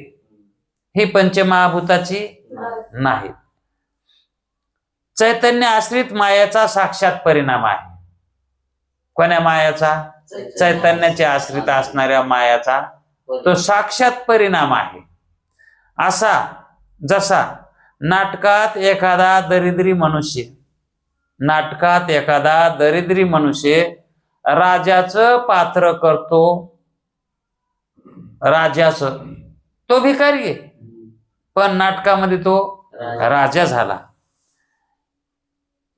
ही पंचमहाभूताची नाही. चैतन्य आश्रित मायाचा साक्षात परिणाम आहे. कोण्या मायाचा? चैतन्याचे आश्रित असणाऱ्या मायाचा तो साक्षात परिणाम आहे. असा जसा नाटकात एखादा दरिद्री मनुष्य राजाचं पात्र करतो. राजाचं तो भिकारी आहे, पण नाटकामध्ये तो राजा झाला.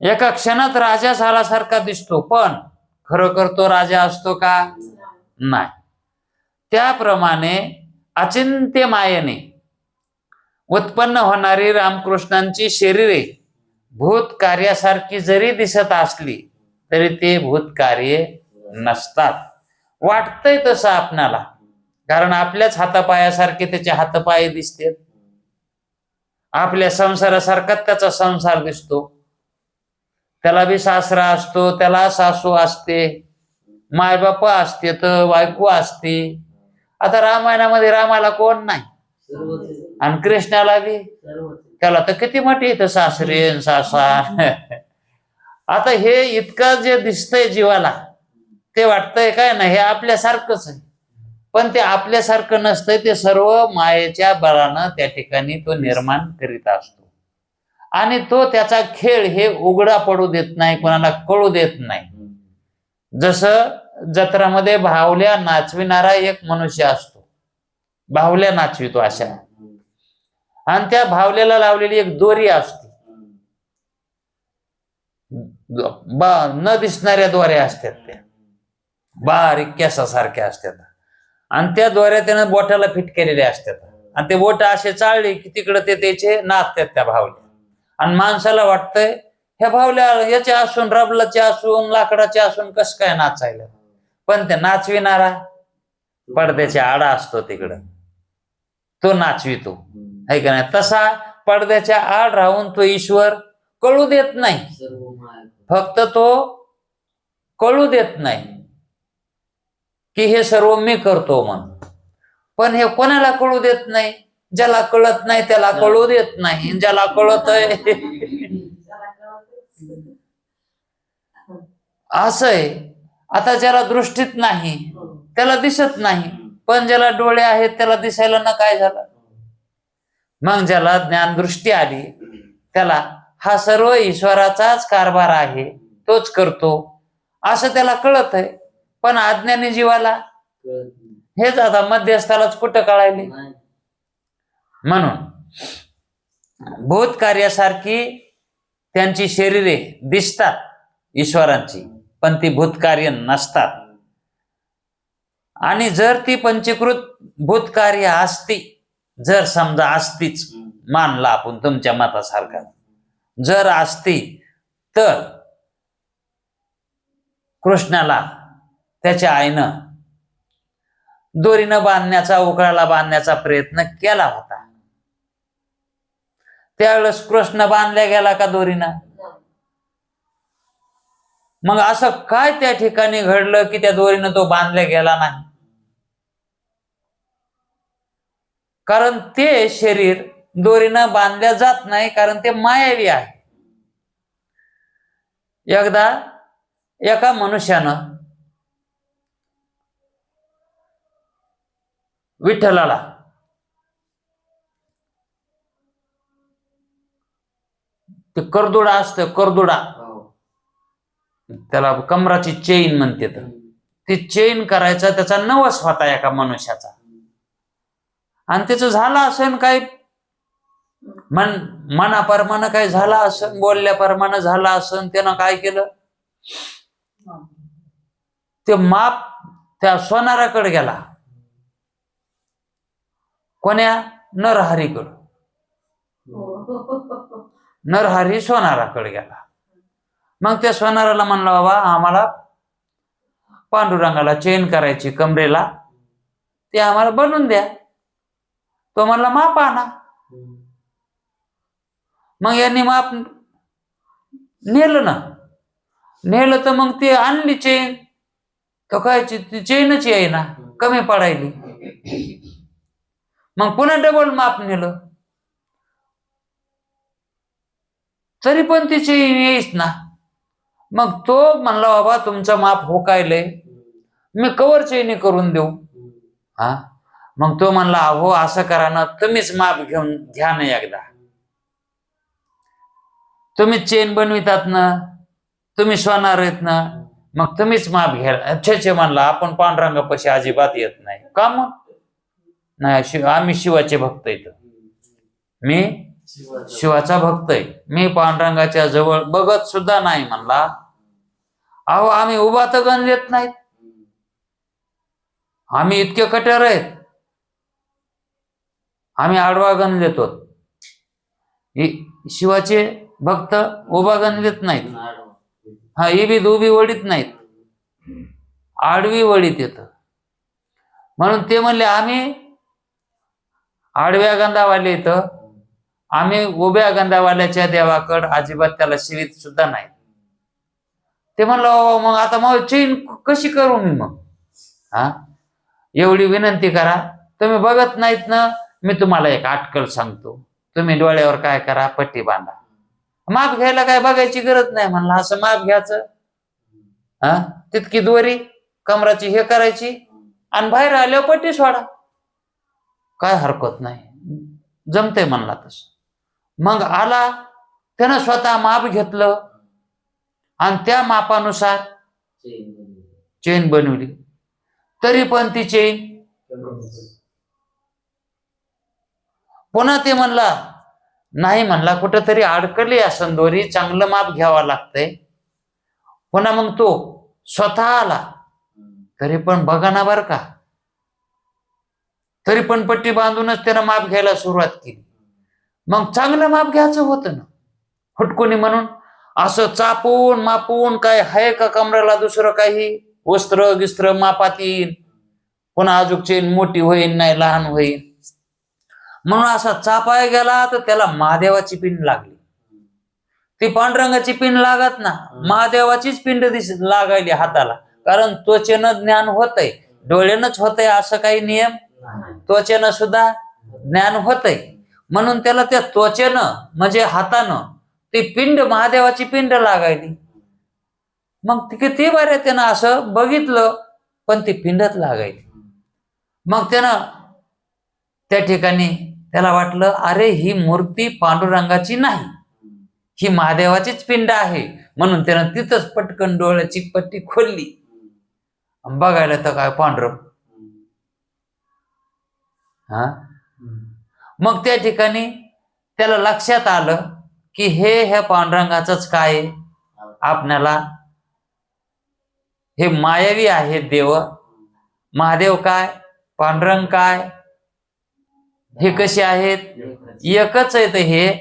एका क्षणात राजा झाल्यासारखा दिसतो, पण खरोखर तो राजा असतो का? नाही. त्याप्रमाणे अचिंत्य मायेने उत्पन्न होणारी रामकृष्णांची शरीरे भूत कार्यासारखी जरी दिसत असली तरी ते भूत कार्य नसतात. वाटतंय तसं आपणाला, कारण आपल्याच हातापायासारखे त्याचे हातपाय दिसतात. आपल्या संसारासारखा त्याचा संसार दिसतो. त्याला बी सासरा असतो, त्याला सासू असते, मायबाप असते, तर बायको असते. आता रामायणामध्ये रामाला कोण नाही, आणि कृष्णाला बी त्याला तर किती मोठी येतं सासरे सासा. आता हे इतकं जे दिसतंय जीवाला ते वाटतंय काय ना हे आपल्यासारखंच आहे, पण ते आपल्यासारखं नसतंय. ते सर्व मायेच्या बळानं त्या ठिकाणी तो निर्माण करीत असतो आणि तो त्याचा खेळ हे उघडा पडू देत नाही, कोणाला कळू देत नाही. जसं जत्रामध्ये भावल्या नाचविणारा एक मनुष्य असतो, भावल्या नाचवितो अशा, आणि त्या भावल्याला लावलेली एक दोरी असते, न दिसणाऱ्या दोऱ्या असतात, त्या बारीक केसासारख्या असतात, आणि त्या दोऱ्या त्यानं बोटाला फिट केलेल्या असतात, आणि ते बोट असे चाळले की तिकडे ते त्याचे नाचतात त्या भावल्या. आणि माणसाला वाटतंय ह्या भावल्या याचे असून, रबलाचे असून, लाकडाचे असून कस काय नाचायला, पण ते नाचविणारा पडद्याच्या आडा असतो तिकडं, तो नाचवितो आहे का नाही. तसा पडद्याच्या आड राहून तो ईश्वर कळू देत नाही, सर्व माया फक्त तो कळू देत नाही की हे सर्व मी करतो म्हणून. पण हे कोणाला कळू देत नाही? ज्याला कळत नाही त्याला कळू देत नाही, ज्याला कळत आहे त्याला कळतच. असं आहे. आता ज्याला दृष्टीत नाही हो. त्याला दिसत नाही, पण ज्याला डोळे आहेत त्याला दिसायला ना काय झालं. मग ज्याला ज्ञानदृष्टी आली त्याला हा सर्व ईश्वराचाच कारभार आहे, तोच करतो असं त्याला कळत आहे. पण अज्ञानी जीवाला कळत नाही. हेच आता मध्यस्थालाच कुठं कळायले. नाही. म्हणून भूत कार्यासारखी त्यांची शरीरे दिसतात ईश्वरांची, पण ती भूतकार्य नसतात. आणि जर ती पंचीकृत भूतकार्य असती, जर समजा असतीच, मानला आपण तुमच्या मतासारखा जर असती, तर कृष्णाला त्याच्या आईनं दोरीनं बांधण्याचा, उकळाला बांधण्याचा प्रयत्न केला होता. त्यावेळेस कृष्ण बांधल्या गेला का दोरीनं? मग असं काय त्या ठिकाणी घडलं की त्या दोरीनं तो बांधल्या गेला नाही? कारण ते शरीर दोरीनं बांधल्या जात नाही, कारण ते मायावी आहे. एकदा एका मनुष्यानं विठ्ठलाला ते करदुडा असतं, करदुडा, हो. त्याला कमराची चेन म्हणते, तर ती चेन करायचा त्याचा नवस होता एका मनुष्याचा. आणि त्याचं झालं असेल काय, मनाप्रमाणे काय झालं असेल, बोलल्याप्रमाणे झालं असेल. त्यानं काय केलं, ते माप त्या सोनाराकडे गेला. कोण्या? नरहरीकडं. नरहरी सोनाराकडे गेला. मग त्या सोनाराला म्हणला, बाबा आम्हाला पांडुरंगाला चेन करायची कमरेला, ते आम्हाला बनवून द्या. तो म्हणला माप आणा. मग यांनी माप नेलं ना, नेलं तर मग ते आणली चेन, तो कायची ती चेनच येईना, कमी पडायली. मग पुन्हा डबल माप नेलं तरी पण ती चेन येईच ना. मग तो म्हणला, बाबा तुमचं माप होकायलंय, मी कवर चेनी करून देऊ. हा, मग तो म्हणला, अहो असं करा ना, तुम्हीच माप घेऊन घ्या ना एकदा, तुम्हीच चेन बनवितात ना, तुम्ही सोनार आहेत ना, मग तुम्हीच माप घ्या. छे म्हणला, आपण पांडुरंगापाशी अजिबात येत नाही. का मग? नाही, आम्ही शिवाचे भक्त आहेत, मी शिवाचा भक्त आहे, मी पांडुरंगाच्या जवळ बघत सुद्धा नाही म्हणला. अहो आम्ही उभा तर गण देत नाहीत, आम्ही इतके कट्यार आहेत, आम्ही आडवा गण देतो. शिवाचे भक्त उभा गण देत नाहीत, हा इबीद उभी वडीत नाहीत, आडवी वडीत येत. म्हणून ते म्हणले, आम्ही आडव्या गंधावाले इथं, आम्ही उभ्या गंधावाल्याच्या देवाकड अजिबात त्याला शिवीत सुद्धा नाही. ते म्हणलं, मग आता मग चेन कशी करू मी मग? हा, एवढी विनंती करा, तुम्ही बघत नाहीत ना, मी तुम्हाला एक अटकल सांगतो. तुम्ही डोळ्यावर काय करा, पट्टी बांधा. माप घ्यायला काय बघायची गरज नाही म्हणला. असं माप घ्यायचं, हा तितकी दोरी कमराची हे करायची आणि बाहेर आल्यावर पट्टी सोडा, काय हरकत नाही, जमते म्हणला तसं. मग आला, त्यानं स्वतः माप घेतलं आणि त्या मापानुसार चेन बनवली. तरी पण ती चेन पुन्हा ते म्हणला नाही, म्हणला कुठंतरी अडकली असन दोरी, चांगलं माप घ्यावं लागतंय. पुन्हा मग तो स्वतः आला, तरी पण बघा ना बर का, तरी पण पट्टी बांधूनच त्यानं माप घ्यायला सुरुवात केली. मग चांगलं माप घ्यायचं होतं ना, हुटकुनी म्हणून असं चापून मापून काय आहे का कमरेला दुसरं काही वस्त्र गिस्त्र मापात येईल, पुन्हा अजून चेन मोठी होईल नाही लहान होईल, म्हणून असा चापाय गेला तर त्याला महादेवाची पिंड लागली. ती पांडुरंगाची पिंड लागत ना, महादेवाचीच पिंड लागायली हाताला. कारण त्वचेनं ज्ञान होतंय, डोळ्यानंच होतंय असं काही नियम, त्वचेनं सुद्धा ज्ञान होतंय. म्हणून त्याला त्या त्वचेनं म्हणजे हातानं ती पिंड महादेवाची पिंड लागायली. मग किती बरे त्यानं असं बघितलं, पण ती पिंडच लागायली. मग त्यानं त्या ठिकाणी त्याला वाटलं, अरे ही मूर्ती पांडुरंगाची नाही, ही महादेवाचीच पिंड आहे. म्हणून त्यानं तिथंच पटकन डोळ्याची पट्टी खोलली, बघायला तर काय पांडुरंग. हा, मग त्या ठिकाणी त्याला लक्षात आलं की हे पांडुरंगाचंच काय आपल्याला हे मायावी आहेत देव. महादेव काय, पांडुरंग काय, हे कसे आहेत, एकच आहेत हे.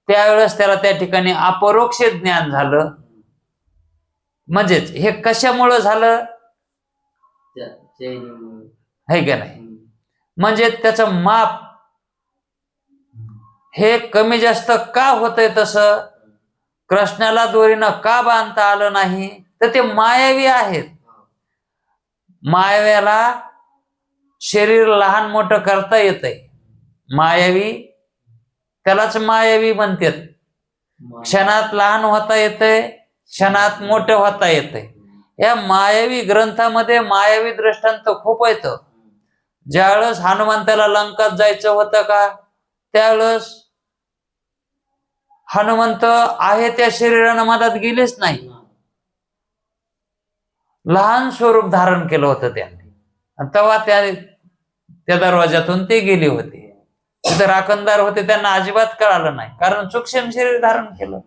त्यावेळेस त्याला त्या ठिकाणी अपरोक्ष ज्ञान झालं. म्हणजेच हे कशामुळं झालं है का नाही, म्हणजे त्याचं माप हे कमी जास्त का होतंय, तसं कृष्णाला दोरीनं का बांधता आलं नाही, तर ते मायावी आहेत. मायाव्याला शरीर लहान मोठं करता येतंय, मायावी त्यालाच मायावी म्हणतात. क्षणात लहान होता येतंय, क्षणात मोठं होता येतंय. या मायावी ग्रंथामध्ये मायावी दृष्टांत खूप येतं. ज्यावेळेस हनुमंताला लंकात जायचं होतं का, त्यावेळेस हनुमंत आहे त्या शरीरानं मधात गेलेच नाही, लहान स्वरूप धारण केलं होतं त्यांनी. तेव्हा त्या दरवाजातून ते गेले होते. तिथे राखणदार होते, त्यांना अजिबात कळालं नाही, कारण सूक्ष्म शरीर धारण केलं.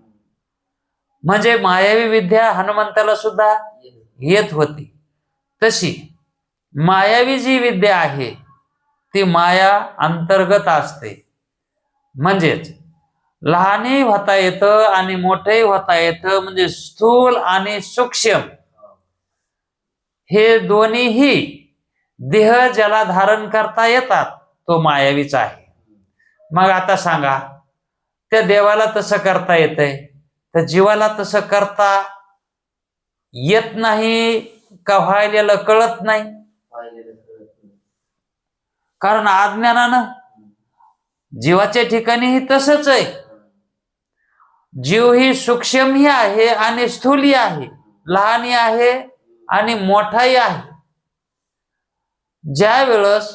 म्हणजे मायावी विद्या हनुमंताला सुद्धा येत होती. तशी मायावी जी विद्या आहे ती माया अंतर्गत असते. म्हणजेच लहानही होता येतं आणि मोठंही होता येतं. म्हणजे स्थूल आणि सूक्ष्म हे दोन्हीही देह ज्याला धारण करता येतात तो मायावीच आहे. मग आता सांगा, त्या देवाला तसं करता येतंय, तर जीवाला तसं करता येत नाही का, व्हायलेलं कळत नाही? कारण अज्ञानानं जीवाच्या ठिकाणीही तसंच आहे. जीव ही सूक्ष्मही आहे आणि स्थूलही आहे, लहानही आहे आणि मोठाही आहे. ज्या वेळेस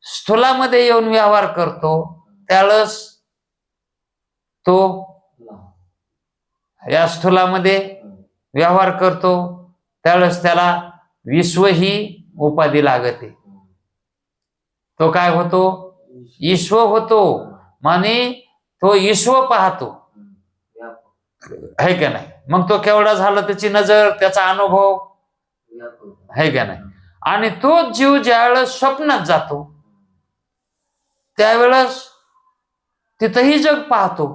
स्थूलामध्ये येऊन व्यवहार करतो त्यावेळेस तो या स्थूलामध्ये व्यवहार करतो, त्यावेळेस त्याला विश्व ही उपाधी लागते. तो काय होतो, ईश्व होतो. म्हणे तो ईश्व पाहतो, है का नाही. मग तो केवढा झाला, त्याची नजर, त्याचा अनुभव, है का नाही. आणि तो जीव ज्यावेळेस स्वप्नात जातो त्यावेळेस तिथंही जग पाहतो.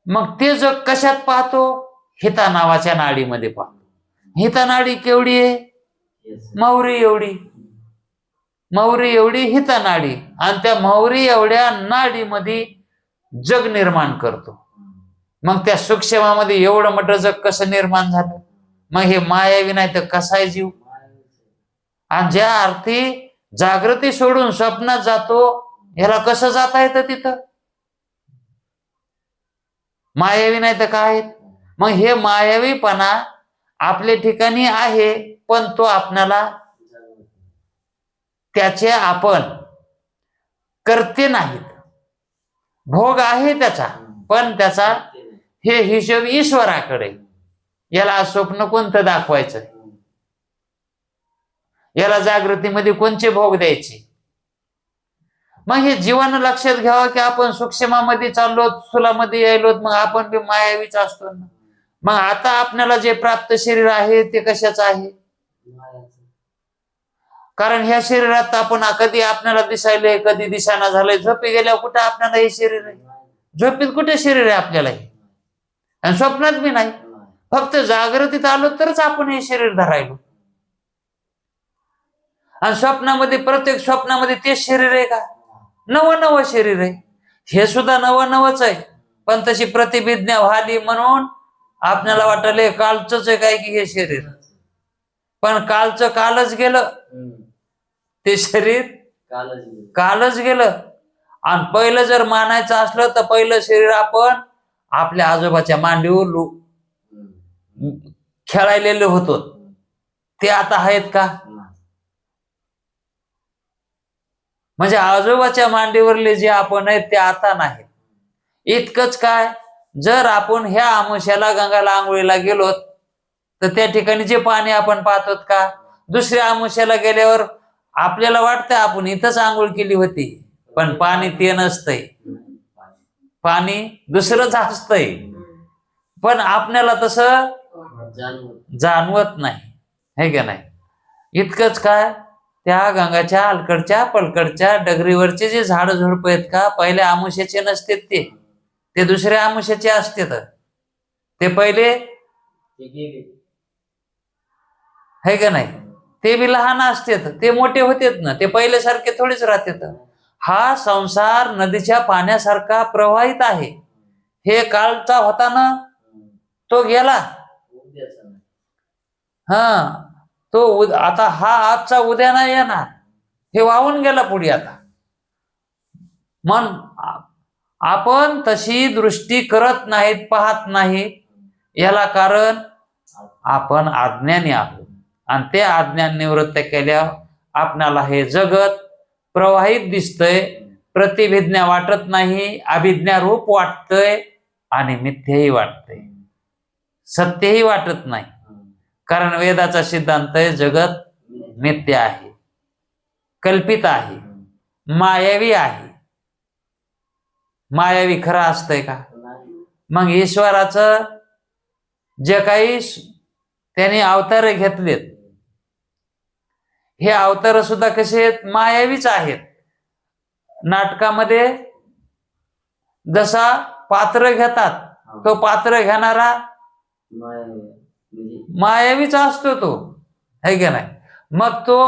मग ते जग कशात पाहतो, हिता नावाच्या नाडीमध्ये पाहतो. हिता नाडी केवढी आहे, मौरी एवढी, मौरी एवढी हिता नाडी. आणि त्या मौरी एवढ्या नाडीमध्ये जग निर्माण करतो. मग त्या सूक्ष्मामध्ये एवढं मोठं जग कसं निर्माण झालं. मग हे मायावी नाही तर कसा आहे जीव. आणि ज्या अर्थी जागृती सोडून स्वप्नात जातो, ह्याला कसं जाता येतं तिथं, मायावी नाही तर काय. मग हे मायावीपणा आपल्या ठिकाणी आहे, पण तो आपणाला त्याचे आपण करते नाहीत. भोग आहे त्याचा, पण त्याचा हे हिशोब ईश्वराकडे. याला स्वप्न कोणतं दाखवायचं, याला जागृतीमध्ये कोणचे भोग द्यायचे. मग हे जीवन लक्षात घ्यावं की आपण सूक्ष्मामध्ये चाललो, स्थूलामध्ये यायलो, मग आपण बी मायावीच असतो ना. मग आता आपल्याला जे प्राप्त शरीर आहे ते कशाचं आहे? कारण ह्या शरीरात आपण कधी आपल्याला दिसायले, कधी दिसाना झालंय. झोपी गेल्यावर कुठे आपल्याला हे शरीर आहे? झोपीत कुठे शरीर आहे आपल्याला हे? आणि स्वप्नात बी नाही. फक्त जागृतीत आलो तरच आपण हे शरीर धरायलो. आणि स्वप्नामध्ये, प्रत्येक स्वप्नामध्ये तेच शरीर आहे का? नवं शरीर आहे. हे सुद्धा नवच आहे, पण तशी प्रतिभिज्ञा व्हाली म्हणून आपल्याला वाटले कालच आहे काय की हे शरीर. पण कालचं कालच गेलं, ते शरीर कालच गेलं. आणि पहिलं जर मानायचं असलं तर पहिलं शरीर आपण आपल्या आजोबाच्या मांडीवर खेळायलेलो होतो. ते आता आहेत का? म्हणजे आजोबाच्या मांडीवरले जे आपण आहेत ते आता नाही. इतकंच काय, जर आपण ह्या आमुष्याला गंगाला आंघोळीला गेलो तर त्या ठिकाणी जे पाणी आपण पाहतो का, दुसऱ्या आमुष्याला गेल्यावर आपल्याला वाटतं आपण इथंच आंघोळ केली होती, पण पाणी ते नसतंय, पाणी दुसरंच असतंय. पण आपल्याला तसं जाणवत नाही, हे का नाही. इतकंच काय, त्या गंगाच्या अलीकडच्या पलकडच्या डगरीवरचे जे झाड झुडप आहेत का, पहिल्या आमुष्याचे नसते, ते दुसऱ्या आमुष्याचे असते. ते पहिले हे का नाही, ते बी लहान असतात, ते मोठे होतेत ना, ते पहिल्यासारखे थोडेच राहतात. हा संसार नदीच्या पाण्यासारखा प्रवाहित आहे. हे कालचा होता ना, तो गेला. तो आता हा आजचा उद्या नाही येणार, हे वाहून गेला पुढे. आता मन आपण तशी दृष्टी करत नाहीत, पाहत नाहीत. याला कारण आपण अज्ञानी आहोत. आणि ते अज्ञान निवृत्त केल्यावर आपणाला हे जगत प्रवाहित दिसतंय, प्रतिभिज्ञा वाटत नाही, अभिज्ञा रूप वाटतंय आणि मिथ्यही वाटतंय, सत्यही वाटत नाही. कारण वेदाचा सिद्धांत आहे, जगत मिथ्य आहे, कल्पित आहे, मायावी आहे. मायावी खरं असतंय का? मग ईश्वराचं जे काही त्यांनी अवतार घेतलेत, हे अवतार सुद्धा कसे आहेत? मायावीच आहेत. नाटकामध्ये जसा पात्र घेतात, तो पात्र घेणारा मायावीच असतो तो, है का नाही. मग तो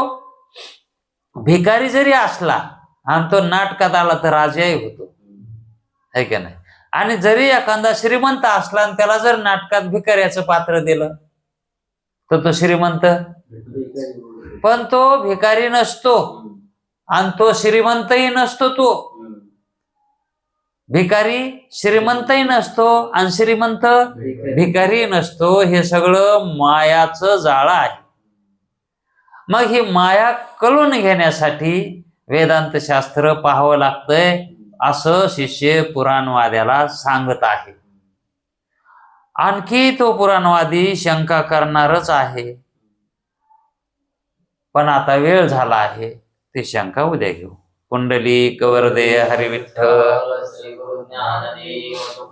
भिकारी जरी असला आणि तो नाटकात आला तर राजाही होतो, है का नाही. आणि जरी एखादा श्रीमंत असला आणि त्याला जर नाटकात भिकाऱ्याचं पात्र दिलं तर तो श्रीमंत, पण तो भिकारी नसतो आणि तो श्रीमंतही नसतो. तो भिकारी श्रीमंतही नसतो आणि श्रीमंत भिकारी नसतो. हे सगळं मायाचं जाळं आहे. मग ही माया कळून घेण्यासाठी वेदांत शास्त्र पाहावं लागतंय, असं शिष्य पुराणवाद्याला सांगत आहे. आणखी तो पुराणवादी शंका करणारच आहे, पण आता वेळ झाला आहे, ती शंका उद्या घेऊ. कुंडलिक वरदे हरी विठ्ठल.